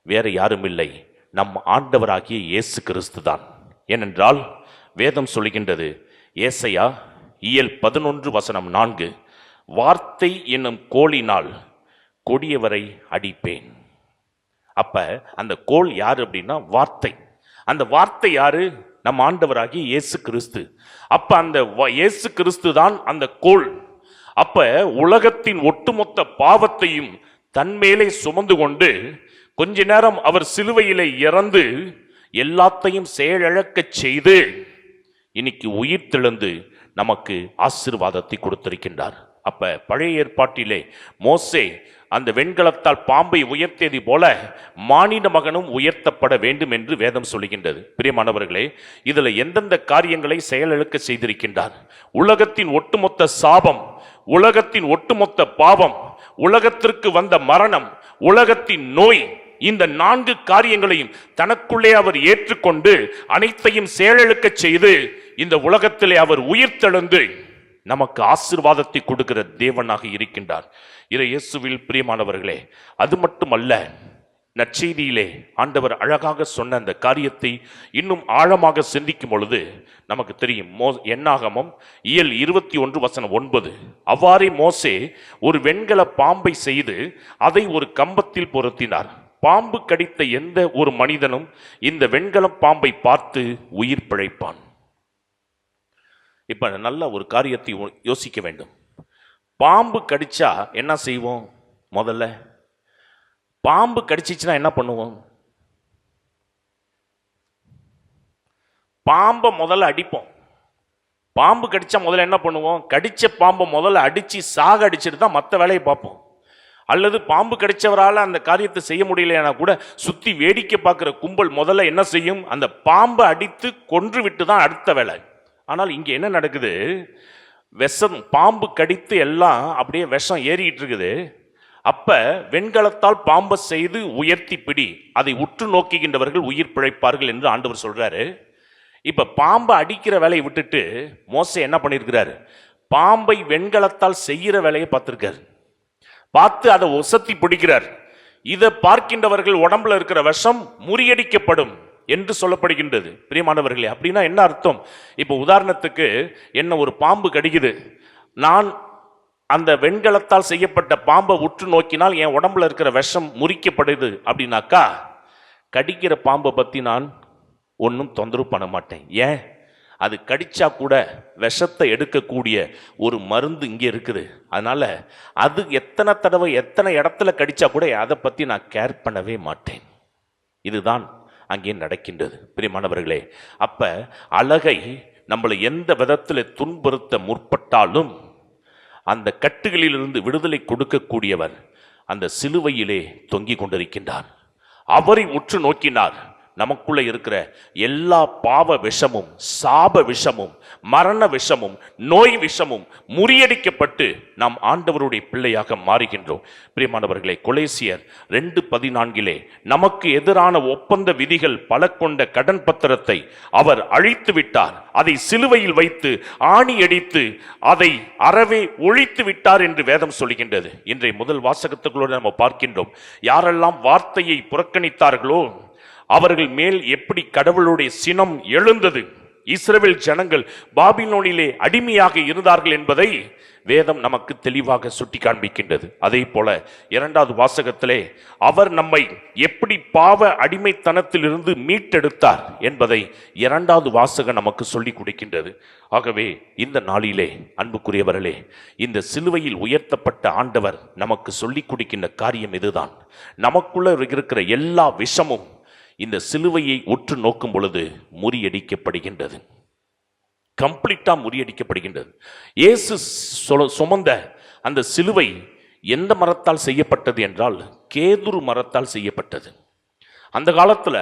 வேற யாரும் இல்லை, நம் ஆண்டவராகிய இயேசு கிறிஸ்து தான். ஏனென்றால் வேதம் சொல்லுகின்றது, ஏசாயா 11:4, வார்த்தை என்னும் கோலினால் கொடியவரை அடிப்பேன். அப்ப அந்த கோல் யாரு அப்படின்னா வார்த்தை. அந்த வார்த்தை யாரு? நம் ஆண்டவராகிய இயேசு கிறிஸ்து. அப்ப அந்த இயேசு கிறிஸ்து தான் அந்த கோல். அப்ப உலகத்தின் ஒட்டுமொத்த பாவத்தையும் தன்மேலே சுமந்து கொண்டு கொஞ்ச நேரம் அவர் சிலுவையிலே இறந்து எல்லாத்தையும் செயலிழக்கச் செய்து இன்னைக்கு உயிர் தெழுந்து நமக்கு ஆசீர்வாதத்தை கொடுத்திருக்கின்றார். அப்ப பழைய ஏற்பாட்டிலே மோசே அந்த வெண்கலத்தால் பாம்பை உயர்த்தியது போல மானிட மகனும் உயர்த்தப்பட வேண்டும் என்று வேதம் சொல்லுகின்றது. பிரியமானவர்களே, இதுல எந்தெந்த காரியங்களை செயலிழக்க செய்திருக்கின்றார்? உலகத்தின் ஒட்டுமொத்த சாபம், உலகத்தின் ஒட்டுமொத்த பாவம், உலகத்திற்கு வந்த மரணம், உலகத்தின் நோய், இந்த 4 காரியங்களையும் தனக்குள்ளே அவர் ஏற்றுக்கொண்டு அனைத்தையும் செயலிழக்க செய்து இந்த உலகத்திலே அவர் உயிர்த்தெழுந்து நமக்கு ஆசீர்வாதத்தை கொடுக்கிற தேவனாக இருக்கின்றார். இயேசுவில் பிரியமானவர்களே, அது மட்டுமல்ல, நற்செய்தியிலே ஆண்டவர் அழகாக சொன்ன அந்த காரியத்தை இன்னும் ஆழமாக சிந்திக்கும் பொழுது நமக்கு தெரியும். என்னாகமம் இயல் 21:9, அவ்வாறே மோசே ஒரு வெண்கல பாம்பை செய்து அதை ஒரு கம்பத்தில் பொருத்தினார். பாம்பு கடித்த எந்த ஒரு மனிதனும் இந்த வெண்கல பாம்பை பார்த்து உயிர் பிழைப்பான். இப்ப நல்ல ஒரு காரியத்தை யோசிக்க வேண்டும். பாம்பு கடிச்சா என்ன செய்வோம்? முதல்ல பாம்பு கடிச்சிச்சுன்னா என்ன பண்ணுவோம்? பாம்பை முதல்ல அடிப்போம். பாம்பு கடிச்சா முதல்ல என்ன பண்ணுவோம்? கடிச்ச பாம்பை முதல்ல அடிச்சு சாக அடிச்சுட்டு தான் மற்ற வேலையை பார்ப்போம். அல்லது பாம்பு கடிச்சவரால் அந்த காரியத்தை செய்ய முடியலைன்னா கூட சுத்தி வேடிக்கை பார்க்கிற கும்பல் முதல்ல என்ன செய்யும்? அந்த பாம்பை அடித்து கொன்று விட்டு தான் அடுத்த வேலை. ஆனால் இங்கே என்ன நடக்குது? விஷம், பாம்பு கடித்து எல்லாம் அப்படியே விஷம் ஏறிட்டு இருக்குது. அப்ப வெண்கலத்தால் பாம்பை செய்து உயர்த்தி பிடி, அதை உற்று நோக்குகின்றவர்கள் உயிர் பிழைப்பார்கள் என்று ஆண்டவர் சொல்றாரு. இப்ப பாம்பை அடிக்கிற வேலையை விட்டுட்டு மோசே என்ன பண்ணியிருக்கிறாரு? பாம்பை வெண்கலத்தால் செய்கிற வேலையை பார்த்திருக்காரு. பார்த்து அதை ஒசத்தி பிடிக்கிறார். இதை பார்க்கின்றவர்கள் உடம்புல இருக்கிற விஷம் முறியடிக்கப்படும் என்று சொல்லப்படுகின்றது. பிரியமானவர்களே, அப்படின்னா என்ன அர்த்தம்? இப்போ உதாரணத்துக்கு என்ன ஒரு பாம்பு கடிக்குது, நான் அந்த வெண்கலத்தால் செய்யப்பட்ட பாம்பை உற்று நோக்கினால் என் உடம்புல இருக்கிற விஷம் முறிக்கப்படுது அப்படின்னாக்கா, கடிக்கிற பாம்பை பற்றி நான் ஒன்றும் தொந்தரவு பண்ண மாட்டேன். ஏன்? அது கடிச்சா கூட விஷத்தை எடுக்கக்கூடிய ஒரு மருந்து இங்கே இருக்குது. அதனால அது எத்தனை தடவை எத்தனை இடத்துல கடிச்சா கூட அதை பற்றி நான் கேர் பண்ணவே மாட்டேன். இதுதான் அங்கே நடக்கின்றது. பிரியமானவர்களே, அப்ப அழகை நம்மளை எந்த விதத்தில் துன்புறுத்த முற்பட்டாலும் அந்த கட்டுகளிலிருந்து விடுதலை கொடுக்கக்கூடியவர் அந்த சிலுவையிலே தொங்கிக் கொண்டிருக்கின்றார். அவரை உற்று நோக்கினார். நமக்குள்ள இருக்கிற எல்லா பாவ விஷமும், சாப விஷமும், மரண விஷமும், நோய் விஷமும் முறியடிக்கப்பட்டு நாம் ஆண்டவருடைய பிள்ளையாக மாறுகின்றோம். பிரியமானவர்களே, கொலேசியர் 2:14 நமக்கு எதிரான ஒப்பந்த விதிகள் பல கொண்ட கடன் பத்திரத்தை அவர் அழித்து விட்டார், அதை சிலுவையில் வைத்து ஆணி அடித்து அதை அறவே ஒழித்து விட்டார் என்று வேதம் சொல்கின்றது. இன்றைய முதல் வாசகத்துக்குள்ளோடு நம்ம பார்க்கின்றோம். யாரெல்லாம் வார்த்தையை புறக்கணித்தார்களோ அவர்கள் மேல் எப்படி கடவுளுடைய சினம் எழுந்தது. இஸ்ரவேல் ஜனங்கள் பாபிலோனிலே அடிமையாக இருந்தார்கள் என்பதை வேதம் நமக்கு தெளிவாக சுட்டி காண்பிக்கின்றது. அதே போல 2வது வாசகத்திலே அவர் நம்மை எப்படி பாவ அடிமைத்தனத்திலிருந்து மீட்டெடுத்தார் என்பதை 2வது வாசகம் நமக்கு சொல்லிக் கொடுக்கின்றது. ஆகவே இந்த நாளிலே அன்புக்குரியவர்களே, இந்த சிலுவையில் உயர்த்தப்பட்ட ஆண்டவர் நமக்கு சொல்லிக் கொடுக்கின்ற காரியம் இதுதான். நமக்குள்ள இருக்கிற எல்லா விஷமும் இந்த சிலுவையை உற்று நோக்கும் பொழுது முறியடிக்கப்படுகின்றது. கம்ப்ளீட்டா முறியடிக்கப்படுகின்றது. இயேசு சுமந்த அந்த சிலுவை எந்த மரத்தால் செய்யப்பட்டது என்றால் கேதுரு மரத்தால் செய்யப்பட்டது. அந்த காலத்துல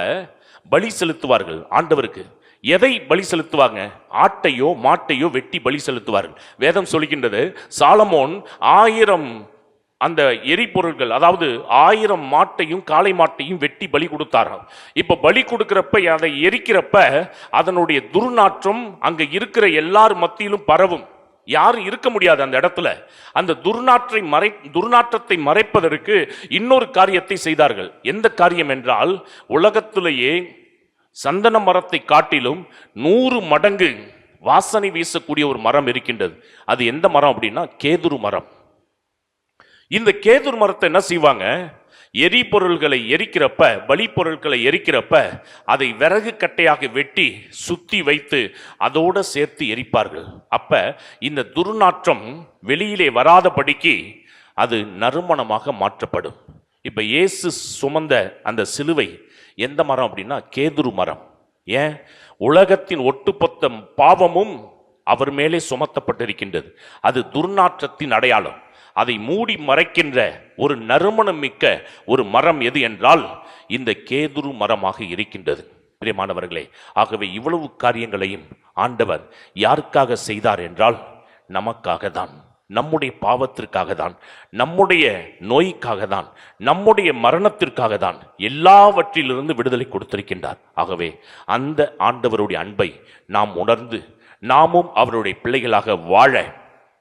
பலி செலுத்துவார்கள் ஆண்டவருக்கு. எதை பலி செலுத்துவாங்க? ஆட்டையோ மாட்டையோ வெட்டி பலி செலுத்துவார்கள். வேதம் சொல்கின்றது, சாலமோன் 1000 அந்த எரிபொருள்கள், அதாவது 1000 மாட்டையும் காளை மாட்டையும் வெட்டி பலி கொடுத்தாராம். இப்ப பலி கொடுக்கிறப்ப, அதை எரிக்கிறப்ப அதனுடைய துர்நாற்றம் அங்க இருக்கிற எல்லார் மத்தியிலும் பரவும். யாரும் இருக்க முடியாது அந்த இடத்துல. அந்த துர்நாற்றத்தை மறைப்பதற்கு இன்னொரு காரியத்தை செய்தார்கள். எந்த காரியம் என்றால், உலகத்திலேயே சந்தன மரத்தை காட்டிலும் 100 மடங்கு வாசனை வீசக்கூடிய ஒரு மரம் இருக்கின்றது. அது எந்த மரம் அப்படின்னா கேதுரு மரம். இந்த கேதுரு மரத்தை என்ன செய்வாங்க? எரிபொருள்களை எரிக்கிறப்ப, பலி பொருட்களை எரிக்கிறப்ப அதை விறகு கட்டையாக வெட்டி சுத்தி வைத்து அதோடு சேர்த்து எரிப்பார்கள். அப்ப இந்த துர்நாற்றம் வெளியிலே வராதபடிக்கு அது நறுமணமாக மாற்றப்படும். இப்ப இயேசு சுமந்த அந்த சிலுவை எந்த மரம் அப்படின்னா கேதுரு மரம். ஏன்? உலகத்தின் ஒட்டுமொத்த பாவமும் அவர் மேலே சுமத்தப்பட்டிருக்கின்றது. அது துர்நாற்றத்தின் அடையாளம். அதை மூடி மறைக்கின்ற ஒரு நறுமணம் மிக்க ஒரு மரம் எது என்றால் இந்த கேதுரு மரமாக இருக்கின்றது. பிரியமானவர்களே, ஆகவே இவ்வளவு காரியங்களையும் ஆண்டவர் யாருக்காக செய்தார் என்றால் நமக்காக தான், நம்முடைய பாவத்திற்காக தான், நம்முடைய நோய்க்காக தான், நம்முடைய மரணத்திற்காக தான் எல்லாவற்றிலிருந்து விடுதலை கொடுத்திருக்கின்றார். ஆகவே அந்த ஆண்டவருடைய அன்பை நாம் உணர்ந்து நாமும் அவருடைய பிள்ளைகளாக வாழ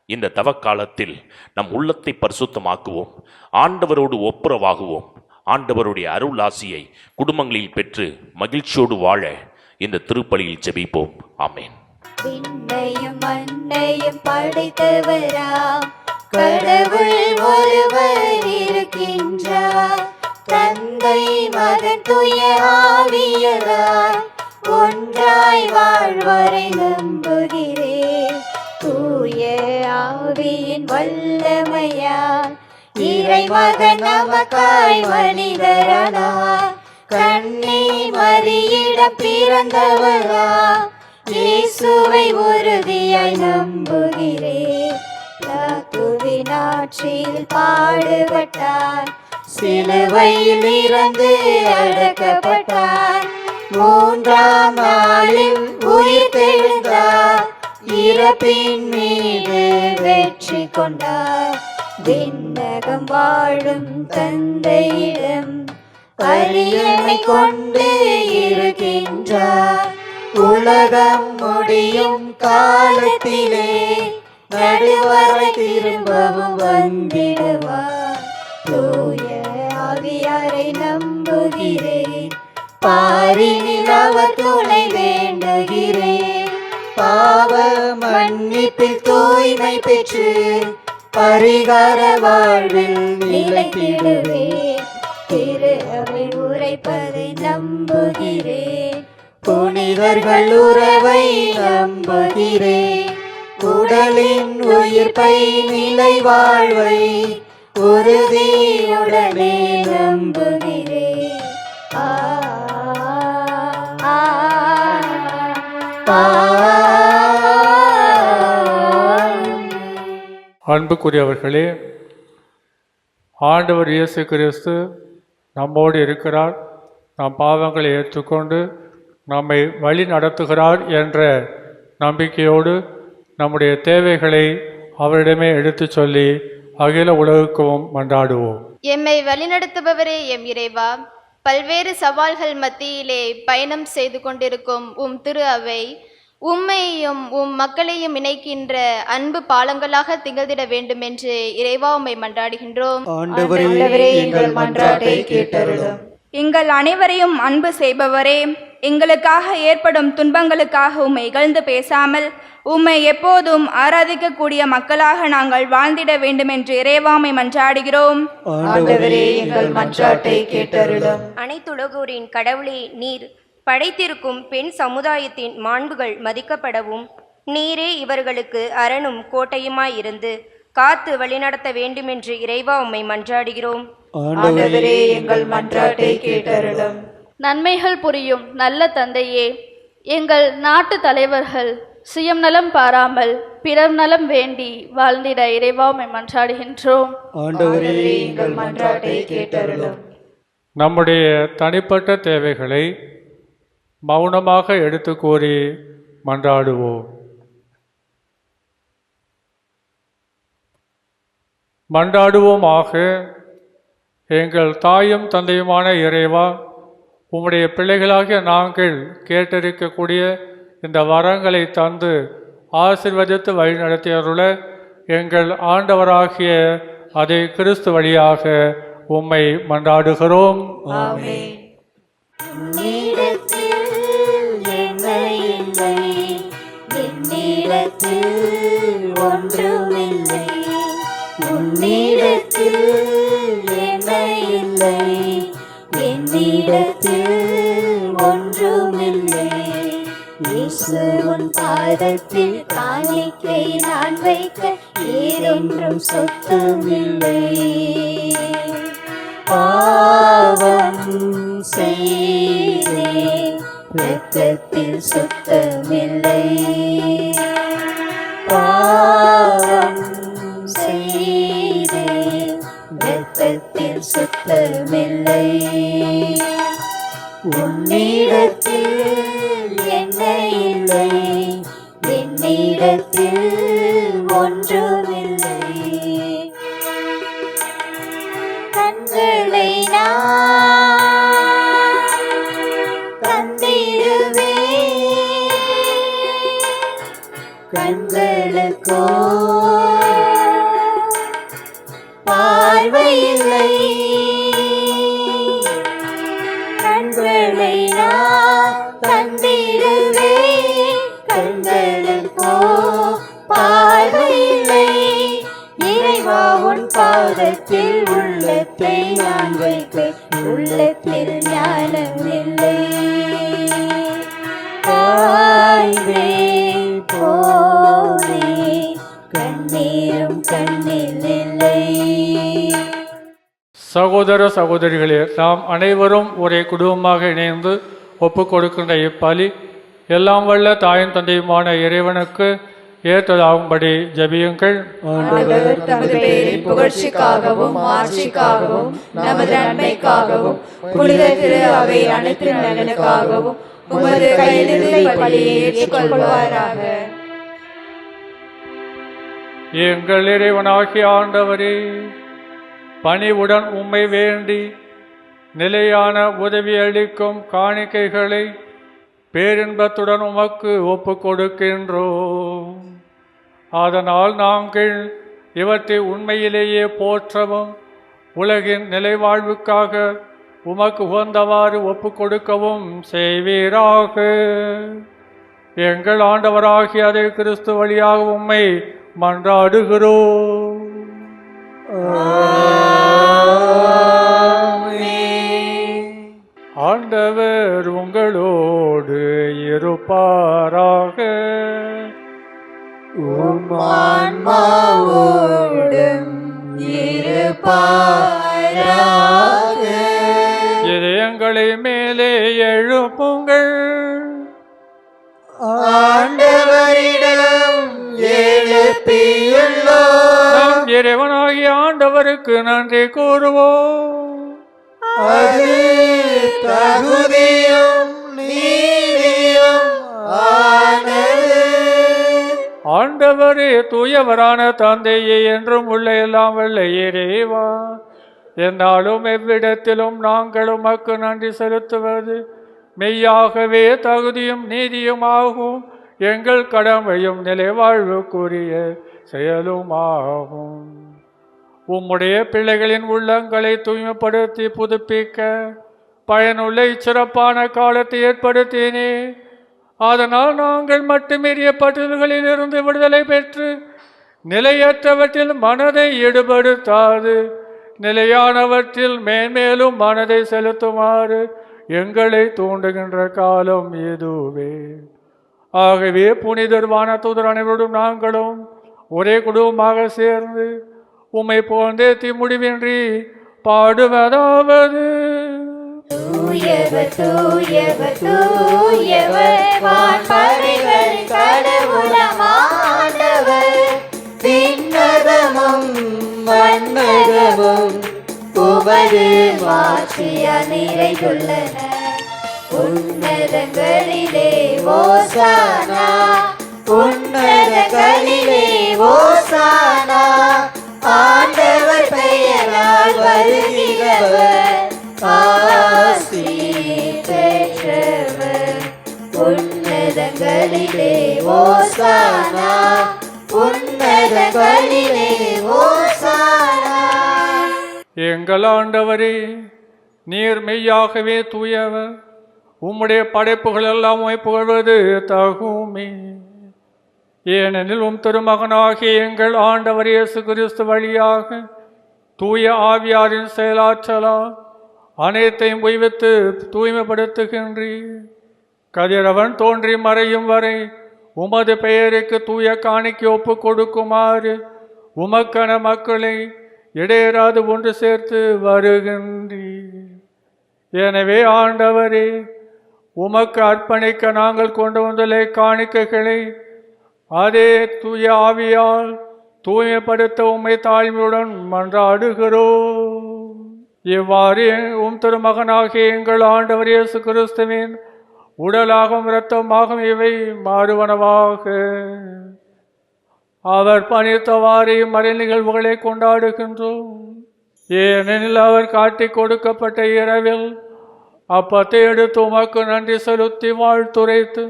இந்த தவக்காலத்தில் நம் உள்ளத்தை பரிசுத்தமாக்குவோம், ஆண்டவரோடு ஒப்புரவாகுவோம், ஆண்டவருடைய அருள் ஆசியை குடும்பங்களில் பெற்று மகிழ்ச்சியோடு வாழ இந்த திருப்பலியில் ஜெபிப்போம். ஆமென்.
விண்ணையும் மண்ணையும் படைத்தவரா கடவுள் ஒருவர் இருக்கின்றார். தந்தை மகன் தூய ஆவியராய் ஒன்றாய் வாழ்வரை நம்புகிறேன். தூய ஆவியின் வல்லமையால் இறைமகன் நமக்காய் மனிதரானார். கண்ணே மரியிடம் பிறந்தவரா இயேசுவை உறுதியாய் நம்புகிறேன். பிலாத்துவின் ஆட்சியில் பாடுபட்டார், சிலுவையில் இறந்து அடக்கப்பட்டார். மூன்றாம் நாளில் உயிர் தெழுந்தார், இறப்பின் மீது வெற்றி கொண்டார். விண்ணகம் வாழும் தந்தையிடம் அரியணை கொண்டு இருக்கின்றார். உலகம் முடியும் காலத்திலே நடுவரை திரும்பவும் வந்திடுவார். தூய ஆவியாரை நம்புகிறேன், பாரினில் அவர் துணை வேண்டுகிறேன். பாவ மன்னிப்பில் தூய்மை பெற்று பரிகார வாழ்வில் நிலைத்திடுவேன். திரு அவை உரைப்பதை நம்புகிறேன், புனிதர்கள் உறவை நம்புகிறேன். உடலின் உயிர்ப்பை நிலை வாழ்வை உறுதியுடனே நம்புகிறேன்.
அன்புக்குரியவர்களே, ஆண்டவர் இயேசு கிறிஸ்து நம்மோடு இருக்கிறார், நம் பாவங்களை ஏற்றுக்கொண்டு நம்மை வழி நடத்துகிறார் என்ற நம்பிக்கையோடு நம்முடைய தேவைகளை அவரிடமே எடுத்து சொல்லி அகில உலகுக்கும் மன்றாடுவோம்.
எம்மை வழிநடத்துபவரே எம் இறைவா, பல்வேறு சவால்கள் மத்தியிலே பயணம் செய்து கொண்டிருக்கும் உம் திரு அவை உம்மையும் உம் மக்களையும் இணைக்கின்ற அன்பு பாலங்களாக திகழ்ந்திட வேண்டும் என்று இறைவா உம்மை மன்றாடுகின்றோம்.
ஆண்டவரே, எங்கள் மன்றாட்டை கேட்டருளும்.
எங்கள் அனைவரையும் அன்பு செய்பவரே, எங்களுக்காக ஏற்படும் துன்பங்களுக்காக உம்மை இகழ்ந்து பேசாமல் உம்மை எப்போதும் ஆராதிக்கக்கூடிய மக்களாக நாங்கள் வாழ்ந்திட வேண்டும் என்று இறைவாமை மன்றாடுகிறோம்.
ஆண்டவரே, எங்கள் மன்றாட்டை கேட்டருளும்.
அனைத்துலகோரின் கடவுளே, நீர் படைத்திருக்கும் பெண் சமுதாயத்தின் மாண்புகள் மதிக்கப்படவும் நீரே இவர்களுக்கு அரணும் கோட்டையுமாயிருந்து காத்து வழிநடத்த வேண்டுமென்று இறைவா உம்மை மன்றாடுகிறோம்.
ஆண்டவரே, எங்கள் மன்றாட்டை கேட்டருளும்.
நன்மைகள் புரியும் நல்ல தந்தையே, எங்கள் நாட்டு தலைவர்கள் சுயம் நலம் பாராமல் பிறர் நலம் வேண்டி வாழ்ந்திட இறைவா உம்மை மன்றாடுகின்றோம்.
ஆண்டவரே, எங்கள் மன்றாட்டை கேட்டருளும்.
நம்முடைய தனிப்பட்ட தேவைகளை மௌனமாக எடுத்து கூறி மன்றாடுவோம். மன்றாடுவோமாக. எங்கள் தாயும் தந்தையுமான இறைவா, உம்முடைய பிள்ளைகளாகிய நாங்கள் கேட்டிருக்கக்கூடிய இந்த வரங்களை தந்து ஆசீர்வதித்து வழிநடத்தியருள எங்கள் ஆண்டவராகிய அதை கிறிஸ்து வழியாக உம்மை மன்றாடுகிறோம்.
ஆமென். என்னிடத்தில் என்ன இல்லை, என்னிடத்தில் ஒன்றுமில்லை. உன்னிடத்தில் என்ன இல்லை, என்னிடத்தில் ஒன்றுமில்லை. இயேசு உன் பாதத்தில் காணிக்கை நான் வைக்க ஏதொன்றும் சொத்துமில்லை. பாவம் செய்தேன், இரத்தத்தில் சுத்தமில்லை. பாவம் செய்தேன், இரத்தத்தில் சுத்தமில்லை. உன்னிடத்தில் என்ன இல்லை, என்னிடத்தில் ஒன்றுமில்லை. கண்களை நான் தந்திடுவேன், கண்களுக்கோ பார்வை இல்லை. கண்களை நான் தந்திடுவேன், கண்களுக்கோ பார்வை இல்லை. இறைவா உன் பாதத்தில் உள்ளத்தை நான் வைக்க, உள்ளத்தில் ஞானமில்லை. வாழ்வே போனே, கண்ணீரும் கண்ணில் இல்லை.
சகோதர சகோதரிகளே, நாம் அனைவரும் ஒரே குடும்பமாக இணைந்து ஒப்பு கொடுக்கின்ற இப்பலி எல்லாம் வல்ல தாயும் தந்தையுமான இறைவனுக்கு ஏற்றதாகும்படி ஜெபியுங்கள்.
ஆண்டவர் தமது பெயரின் புகழ்ச்சிக்காகவும் ஆட்சிக்காகவும் நமது நன்மைக்காகவும் புனித திரு அவை அனைத்து நலனுக்காகவும் உமது கையிலிருந்து பலியை ஏற்றுக்கொள்வாராக.
எங்கள் இறைவனாகிய ஆண்டவரே, பணிவுடன் உம்மை வேண்டி நிலையான உதவி அளிக்கும் காணிக்கைகளை பேரின்பத்துடன் உமக்கு ஒப்பு கொடுக்கின்றோம். அதனால் நாங்கள் இவற்றை உண்மையிலேயே போற்றவும் உலகின் நிலைவாழ்வுக்காக உமக்கு உகந்தவாறு ஒப்பு கொடுக்கவும் செய்வீராக. எங்கள் ஆண்டவராகிய அதே கிறிஸ்து வழியாக உம்மை மன்றாடுகிறோம். ஆண்டவர் உங்களோடு இருப்பாராக. இதயங்களை மேலே எழுப்புங்கள்.
ஆண்டவரிடம் எழுப்பியுள்ளோம்,
நம் இறைவனாகிய ஆண்டவருக்கு நன்றி கூறுவோம்.
அது தகுதியும் நீதியும் ஆனது.
ஆண்டவரே, தூயவரான தந்தையே, என்றும் உள்ள எல்லாம் வல்ல இறைவா, என்னாலும் எவ்விடத்திலும் நாங்கள் உமக்கு நன்றி செலுத்துவது மெய்யாகவே தகுதியும் நீதியுமாகும், எங்கள் கடமையும் நிலைவாழ்வுக்குரிய செயலுமாகும். உம்முடைய பிள்ளைகளின் உள்ளங்களை தூய்மைப்படுத்தி புதுப்பிக்க பயனுள்ள இச்சிறப்பான காலத்தை ஏற்படுத்தினே. அதனால் நாங்கள் மட்டுமீறிய பற்றுதல்களில் இருந்து விடுதலை பெற்று நிலையற்றவற்றில் மனதை ஈடுபடுத்தாது நிலையானவற்றில் மேன்மேலும் மனதை செலுத்துமாறு எங்களை தூண்டுகின்ற காலம் இதுவே. ஆகவே புனிதர் வானதூதர் அனைவரோடும் நாங்களும் ஒரே குடும்பமாக சேர்ந்து உம்மை போன்றேத்தி முடிவின்றி பாடுவதாவது:
தூயவர் தூயவர் தூயவர், வான்படைகளின் கடவுளமானவர், விண்ணகமும் மண்ணகமும் உமது மாட்சியால் நிறைந்துள்ளன. உன்னதங்களிலே ஓசானா, உன்னதங்களிலே ஓசானா. ஆண்டவர் பெயரால் வருகிறவர் ஆசி பெற்றவர். உன்னதங்களிலே ஓசானா, உன்னதங்களிலே ஓசானா.
எங்கள் ஆண்டவரே, நீர் மெய்யாகவே தூயவர். உம்முடைய படைப்புகள் எல்லாம் உம்மை புகழ்வது தகுமே. ஏனெனில் உம் திருமகனாகிய எங்கள் ஆண்டவர் இயேசு கிறிஸ்து வழியாக தூய ஆவியாரின் செயலாற்றலால் அனைத்தையும் உய்வித்து தூய்மைப்படுத்துகின்றீர். கதிரவன் தோன்றி மறையும் வரை உமது பெயருக்கு தூய காணிக்கை ஒப்பு கொடுக்குமாறு உமக்கன மக்களை இடையராது ஒன்று சேர்த்து வருகின்றீர். எனவே ஆண்டவரே, உமக்கு அர்ப்பணிக்க நாங்கள் கொண்டு வந்துள்ள காணிக்கைகளை அதே தூய ஆவியால் தூய்மைப்படுத்த உம்மை தாழ்மையுடன் மன்றாடுகிறோம். இவ்வாறு உம் திருமகனாகிய எங்கள் ஆண்டவர் இயேசு கிறிஸ்துவின் உடலாகும் இரத்தமாகும் இவை மாறுவனவாக. அவர் பணித்தவாறு மறை நிகழ்வுகளை கொண்டாடுகின்றோம். ஏனெனில் அவர் காட்டிக் கொடுக்கப்பட்ட இரவில் அப்பத்தை எடுத்து உமக்கு நன்றி செலுத்தி வாழ்த்துரைத்து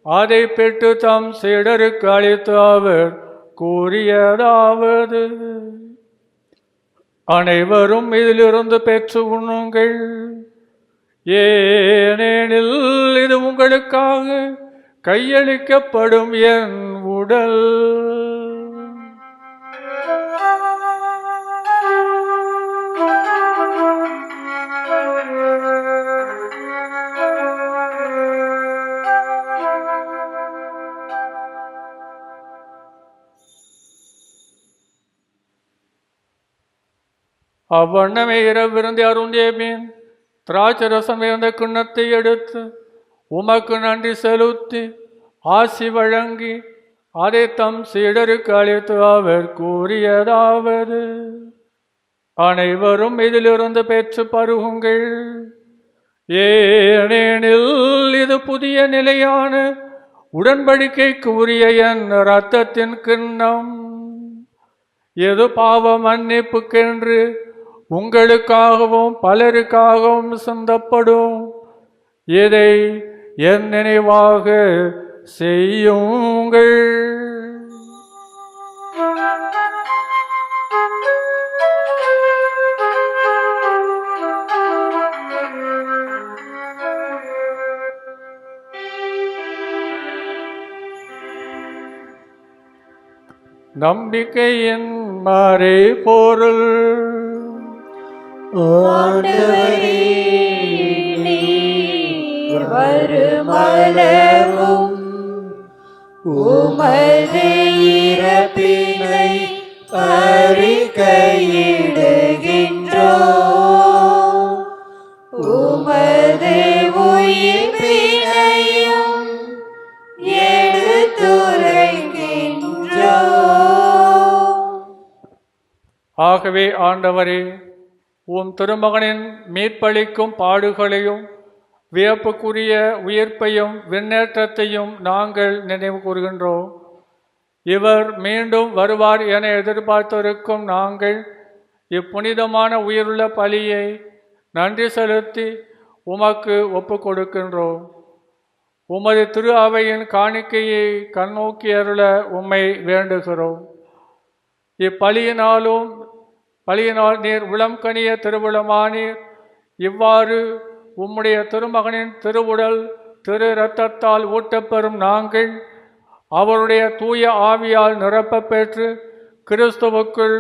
அதை பெற்று தம் சீடருக்கு அளித்து அவர் கூறியதாவது: அனைவரும் இதிலிருந்து பெற்று உண்ணுங்கள், ஏனெனில் இது உங்களுக்காக கையளிக்கப்படும் என் உடல். அவ்வண்ணமே இரவிருந்து அருந்திய பின் திராட்சரசம் இருந்த கிண்ணத்தை எடுத்து உமக்கு நன்றி செலுத்தி ஆசி வழங்கி அதை தம் சீடருக்கு அளித்து அவர் கூறியதாவது: அனைவரும் இதிலிருந்து பெற்று பருகுங்கள், ஏனெனில் இது புதிய நிலையான உடன்படிக்கைக்கு உரிய என் இரத்தத்தின் கிண்ணம். எது பாவ மன்னிப்புக்கென்று உங்களுக்காகவும் பலருக்காகவும் சிந்தப்படும். இதை என் நினைவாக செய்யுங்கள். நம்பிக்கையின் மறை பொருள்.
ஆண்டவரே, நீர் வருமளவும் உமது இறப்பினை அறிக்கையிடுகின்றோம், உமது உயிர்ப்பினையும் எடுத்துரைக்கின்றோம்.
ஆகவே ஆண்டவரே, உம் திருமகனின் மீட்பளிக்கும் பாடுகளையும் வியப்புக்குரிய உயிர்ப்பையும் விண்ணேற்றத்தையும் நாங்கள் நினைவு கூறுகின்றோம். இவர் மீண்டும் வருவார் என எதிர்பார்த்திருக்கும் நாங்கள் இப்புனிதமான உயிருள்ள பலியை நன்றி செலுத்தி உமக்கு ஒப்பு கொடுக்கின்றோம். உமது திரு அவையின் காணிக்கையை கண்ணோக்கி அருள உம்மை வேண்டுகிறோம். பலியினால் நீர் உளம் கனிய திருவுளமானீர். இவ்வாறு உம்முடைய திருமகனின் திருவுடல் திரு இரத்தத்தால் ஊட்டப்பெறும் நாங்கள் அவருடைய தூய ஆவியால் நிரப்ப பெற்று கிறிஸ்துவுக்குள்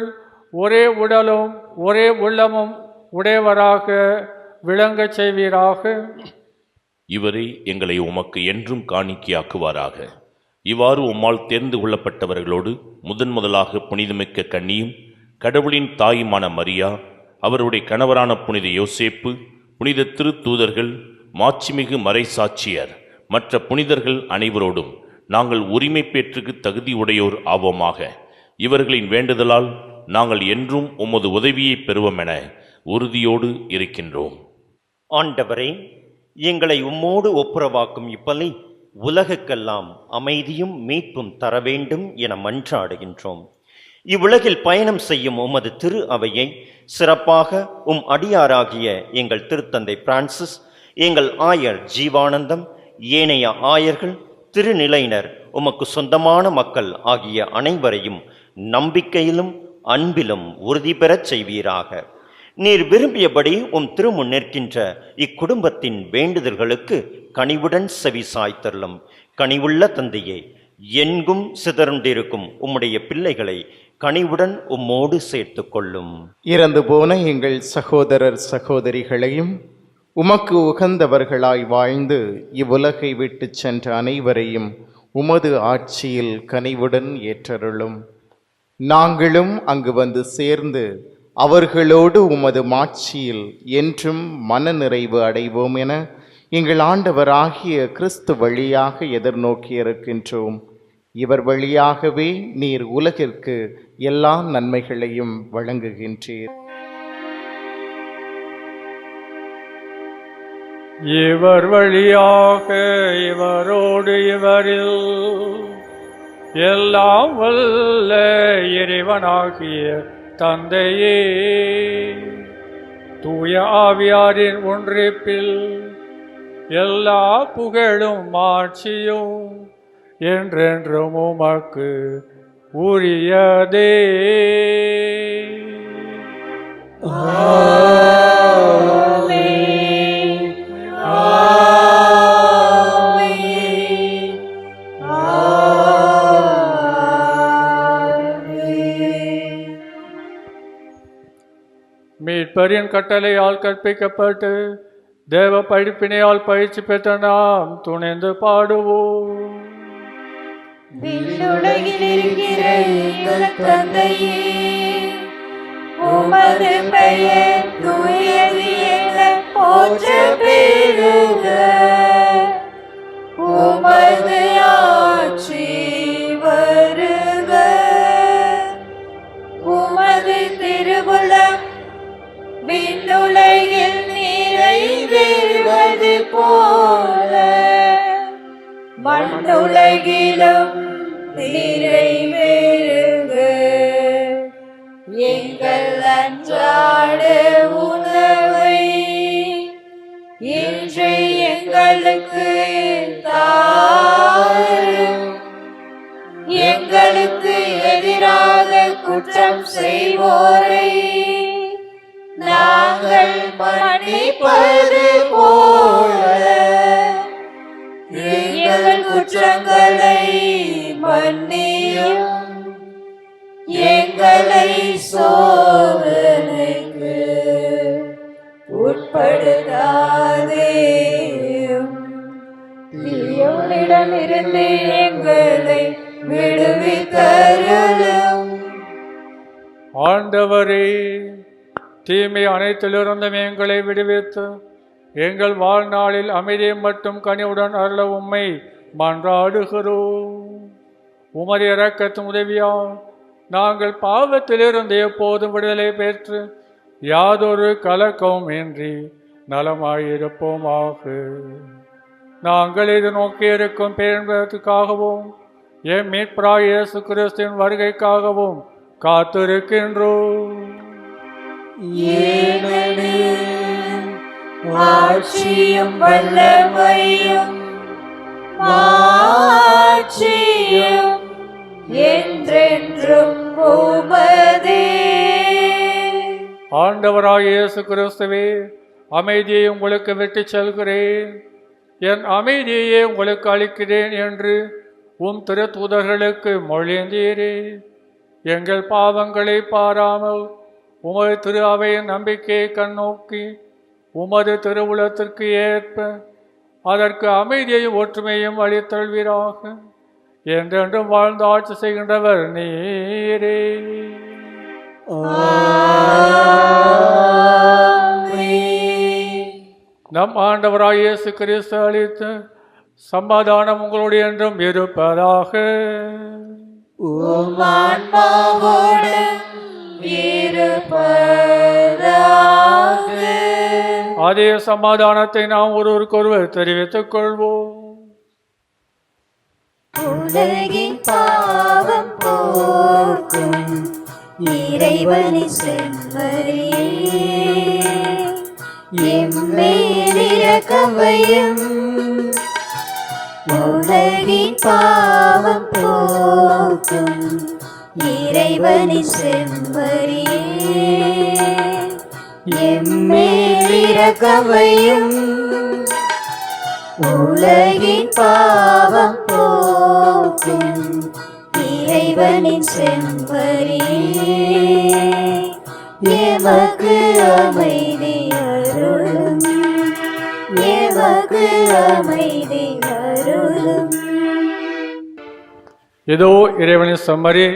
ஒரே உடலும் ஒரே உள்ளமும் உடையவராக விளங்கச் செய்வீராக.
இவரே எங்களை உமக்கு என்றும் காணிக்கையாக்குவாராக. இவ்வாறு உம்மால் தேர்ந்து கொள்ளப்பட்டவர்களோடு முதலாக புனிதமிக்க கன்னியும் கடவுளின் தாயுமான மரியா, அவருடைய கணவரான புனித யோசேப்பு, புனித திருத்தூதர்கள், மாட்சிமிகு மறைசாட்சியர், மற்ற புனிதர்கள் அனைவரோடும் நாங்கள் உரிமை பேற்றுக்கு தகுதி உடையோர் ஆவோமாக. இவர்களின் வேண்டுதலால் நாங்கள் என்றும் உமது உதவியை பெறுவோம் என உறுதியோடு இருக்கின்றோம்.
ஆண்டவரே, எங்களை உம்மோடு ஒப்புரவாக்கும் இப்பலி உலகுக்கெல்லாம் அமைதியும் மீட்பும் தர வேண்டும் என மன்றாடுகின்றோம். இவ்வுலகில் பயணம் செய்யும் உமது திரு அவையை சிறப்பாக அடியாராகிய எங்கள் திருத்தந்தை பிரான்சிஸ், எங்கள் ஆயர் ஜீவானந்தம், ஏனைய ஆயர்கள், திருநிலையினர், உமக்கு சொந்தமான மக்கள் ஆகிய அனைவரையும் நம்பிக்கையிலும் அன்பிலும் உறுதி பெறச் செய்வீராக. நீர் விரும்பியபடி திருமுன் நிற்கின்ற இக்குடும்பத்தின் வேண்டுதல்களுக்கு கனிவுடன் செவி சாய்த்தருளும். கனிவுள்ள தந்தையே, எங்கும் சிதறண்டிருக்கும் உம்முடைய பிள்ளைகளை கனிவுடன் உம்மோடு சேர்த்து கொள்ளும்.
இறந்து போன எங்கள் சகோதரர் சகோதரிகளையும் உமக்கு உகந்தவர்களாய் வாழ்ந்து இவ்வுலகை விட்டு சென்ற அனைவரையும் உமது ஆட்சியில் கனிவுடன் ஏற்றருளும். நாங்களும் அங்கு வந்து சேர்ந்து அவர்களோடு உமது மாட்சியில் என்றும் மனநிறைவு அடைவோம் என எங்கள் ஆண்டவராகிய கிறிஸ்து வழியாக எதிர்நோக்கி இருக்கின்றோம். இவர் வழியாகவே நீர் உலகிற்கு எல்லா நன்மைகளையும் வழங்குகின்றீர்.
இவர் வழியாக இவரோடு இவரில் எல்லாம் வல்ல இறைவனாகிய தந்தையே, தூய ஆவியாரின் ஒன்றிப்பில் எல்லா புகழும் மாட்சியும் என்றென்றும் உமக்கு உரியதே. மீட்பரின் கட்டளையால் கற்பிக்கப்பட்டு தேவ படிப்பினையால் பயிற்சி பெற்ற நாம் துணிந்து பாடுவோம்.
விண்ணுலகில் இருக்கிற எங்கள் தந்தையே, உமது பெயர் தூயது என போற்ற பெறுக. உமது ஆட்சி வருக. உமது திருவுளம் விண்ணுலகில் நிறைவேறுவது போல மண்ணுலகிலும் நிறைவேறுக. எங்கள் அன்றாட உணவை இன்று எங்களுக்கு தாரும். எங்களுக்கு எதிராக குற்றம் செய்வோரை நாங்கள் மன்னிப்பது போல எங்கள் குற்றங்களை மன்னியும். எங்களை சோதனைக்கு உட்படுத்தாதேயும். தீயோனிடமிருந்து எங்களை விடுவித்தருளும்.
ஆண்டவரே, தீமை அனைத்திலிருந்தும் எங்களை விடுவித்து எங்கள் வாழ்நாளில் அமைதியை மட்டும் கனிவுடன் அருள உம்மை மன்றாடுகிறோம். உமது இரக்கத்தின் உதவியால் நாங்கள் பாவத்திலிருந்து எப்போதும் விடுதலை பெற்று யாதொரு கலக்கமும் இன்றி நலமாயிருப்போமாக. நாங்கள் இது நோக்கியிருக்கும் பேரன்பத்துக்காகவும் என் மீட்பராகிய இயேசு கிறிஸ்துவின் வருகைக்காகவும் காத்திருக்கின்றோம்.
ஆட்சியும் வல்லமையும் மாட்சியும் என்றென்றும் உமதே.
ஆண்டவராகிய இயேசு கிறிஸ்துவே, அமைதியை உங்களுக்கு விட்டுச் செல்கிறேன், என் அமைதியையே உங்களுக்கு அளிக்கிறேன் என்று உம் திருத்தூதர்களுக்கு மொழிந்தீரே. எங்கள் பாவங்களை பாராமல் உமது திரு அவையின் நம்பிக்கையை கண்ணோக்கி உமது திருவுளத்திற்கு ஏற்ப அதற்கு அமைதியையும் ஒற்றுமையும் அளித்தல்வீராக. என்றென்றும் வாழ்ந்து ஆட்சி செய்கின்றவர் நீரே. நம் ஆண்டவராய் இயேசு கிறிஸ்து அளித்த சமாதானம் உங்களுடைய என்றும் இருப்பதாக. அதே சமாதானத்தை நாம் ஒருவருக்கொருவர் தெரிவித்துக் கொள்வோம்.
உலகின் பாவம் போக்கும் இறைவனின் செம்மறியே, எம்மேல் இரக்கம் வையும். உலகின் பாவம் போக்கும் இறைவனின் செம்மறியே, எம்மேல் இரக்கம் வையும். உலகின் பாவம் போக்கும் இறைவனின் செம்மறியே, எமக்கு அமைதி அருளும். எமக்கு அமைதி அருளும்.
இதோ இறைவனின் செம்மறி,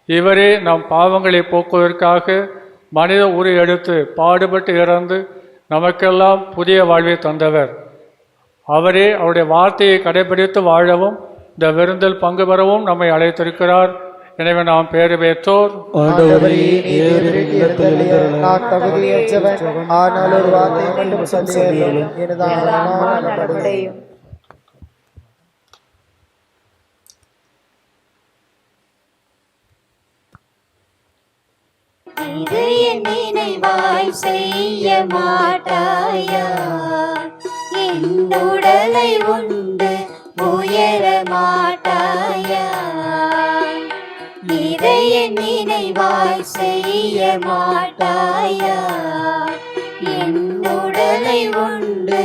இவரே நம் பாவங்களை போக்குவதற்காக மனித உரு எடுத்து பாடுபட்டு இறந்து நமக்கெல்லாம் புதிய வாழ்வை தந்தவர். அவரே அவருடைய வார்த்தையை கடைபிடித்து வாழவும் இந்த விருந்தில் பங்கு பெறவும் நம்மை அழைத்திருக்கிறார். எனவே நாம் பேறு பெற்றோர்.
நான் தகுதியற்றவன், ஆனால் ஒரு வார்த்தை மட்டும் சொல்லியேலும் எனது ஆன்மா நலமடையும்.
இதை என் நினைவாய் செய்ய மாட்டாயா? என் உடலை உண்டு உயர மாட்டாயா? இதை என் நினைவாய் செய்ய மாட்டாயா? என் உடலை உண்டு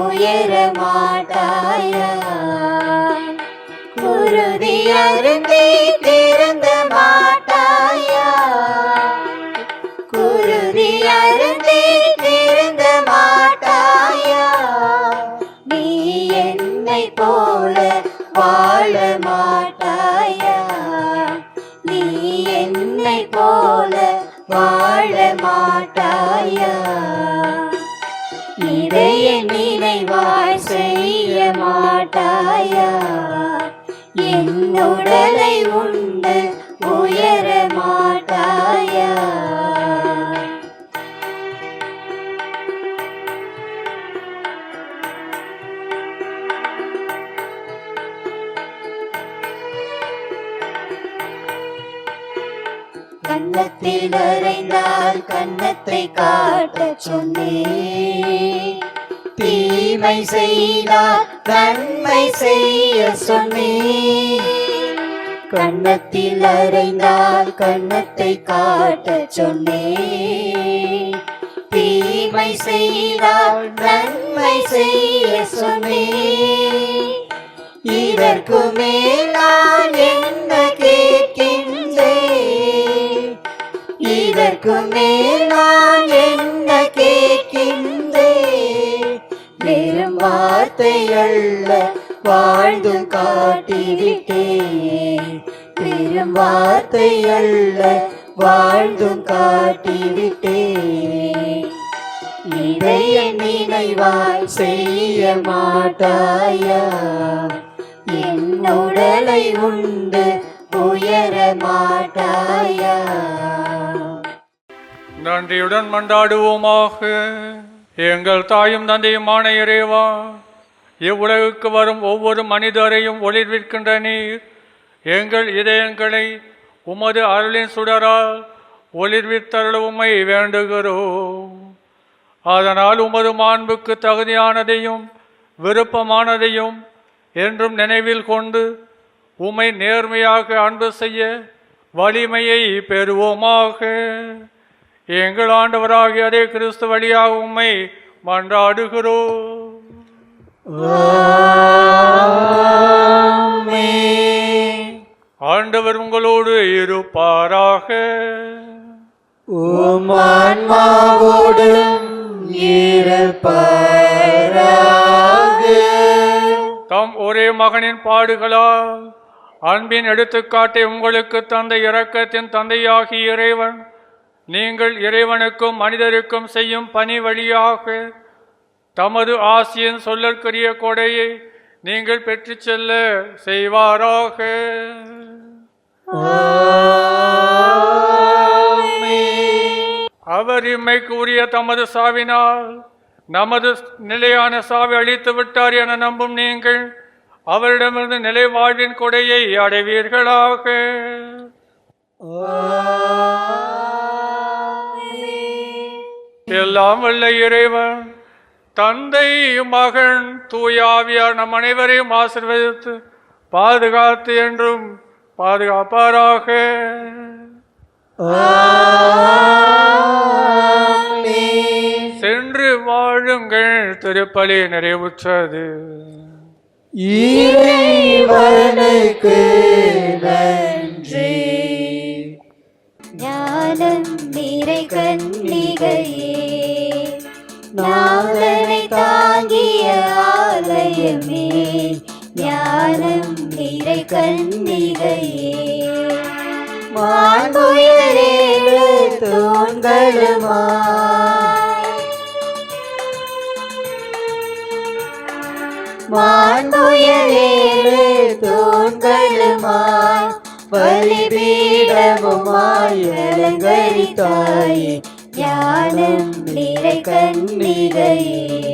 உயர மாட்டாயா? குருதி அருந்தி திறந்த மாட்டாயா? குருதி அருந்தி திறந்த மாட்டாயா? நீ என்னை போல வாழ மாட்டாயா? நீ என்னை போல வாழ மாட்டாயா? இதை என் நினைவாய் செய்ய மாட்டாயா? என் உடலை உண்டு உயர மாட்டாயா? கன்னத்தில் அறைந்தால் கன்னத்தை காட்டச் சொன்னேன். தீமை செய்தால் நன்மை செய்ய சொன்னேன். கன்னத்தில் அறைந்தால் கன்னத்தை காட்டச் சொன்னேன். தீமை செய்தால் நன்மை செய்ய சொன்னேன். இதற்கு மேல் நான் என்ன கேட்கின்றேன்? இதற்கு மேல் நான் என்ன கேட்கின்றேன்? வெறும் வார்த்தை அல்ல வாழ்ந்து காட்டிவிட்டேன். வெறும் வார்த்தை அல்ல வாழ்ந்தும் காட்டிவிட்டேன். இதை என் நினைவாய் செய்ய மாட்டாயா? என் உடலை உண்டு உயர மாட்டாயா?
நன்றியுடன் மன்றாடுவோமாக. எங்கள் தாயும் தந்தையுமான இறைவா, இவ்வுலகுக்கு வரும் ஒவ்வொரு மனிதரையும் ஒளிர்விக்கின்ற நீர் எங்கள் இதயங்களை உமது அருளின் சுடரால் ஒளிர்வித்தருள உம்மை வேண்டுகிறோம். அதனால் உமது மாண்புக்கு தகுதியானதையும் விருப்பமானதையும் என்றும் நினைவில் கொண்டு உம்மை நேர்மையாக அன்பு செய்ய வலிமையை பெறுவோமாக. எங்கள் ஆண்டவராகிய அதே கிறிஸ்து வழியாக உம்மை மன்றாடுகிறோம். ஆண்டவர் உங்களோடு இருப்பாராக.
உம் ஆன்மாவோடும் இருப்பாராக.
தம் ஒரே மகனின் பாடுகளால் அன்பின் எடுத்துக்காட்டை உங்களுக்கு தந்த இரக்கத்தின் தந்தையாகிய இறைவன், நீங்கள் இறைவனுக்கும் மனிதருக்கும் செய்யும் பணி வழியாக தமது ஆசியின் சொல்லற்கரிய கொடையை நீங்கள் பெற்றுச் செல்ல செய்வாராக. அவர் இம்மைக்கு உரிய தமது சாவினால் நமது நிலையான சாவை அளித்து விட்டார் என நம்பும் நீங்கள் அவரிடமிருந்து நிலை வாழ்வின் கொடையை அடைவீர்களாக. எல்லாம் வல்ல இறைவன் தந்தை, மகன், தூயாவியார் நம் அனைவரையும் ஆசீர்வதித்து பாதுகாத்து என்றும் பாதுகாப்பாராக. சென்று வாழுங்கள். திருப்பலி நிறைவுற்றது.
இறைவனுக்கு நன்றி.
ஞானம் நிறை கன்னிகையே, நாதனை தாங்கிய ஆலயமே, ஞானம் நிறை கன்னிகையே, மாண்புயரேழு தூண்கள் மாண்புயரேழு தூண்களுமாய் பலிபீடமுமாய் அலங்கரித்தாயே ஞானம் நிறை கன்னிகையே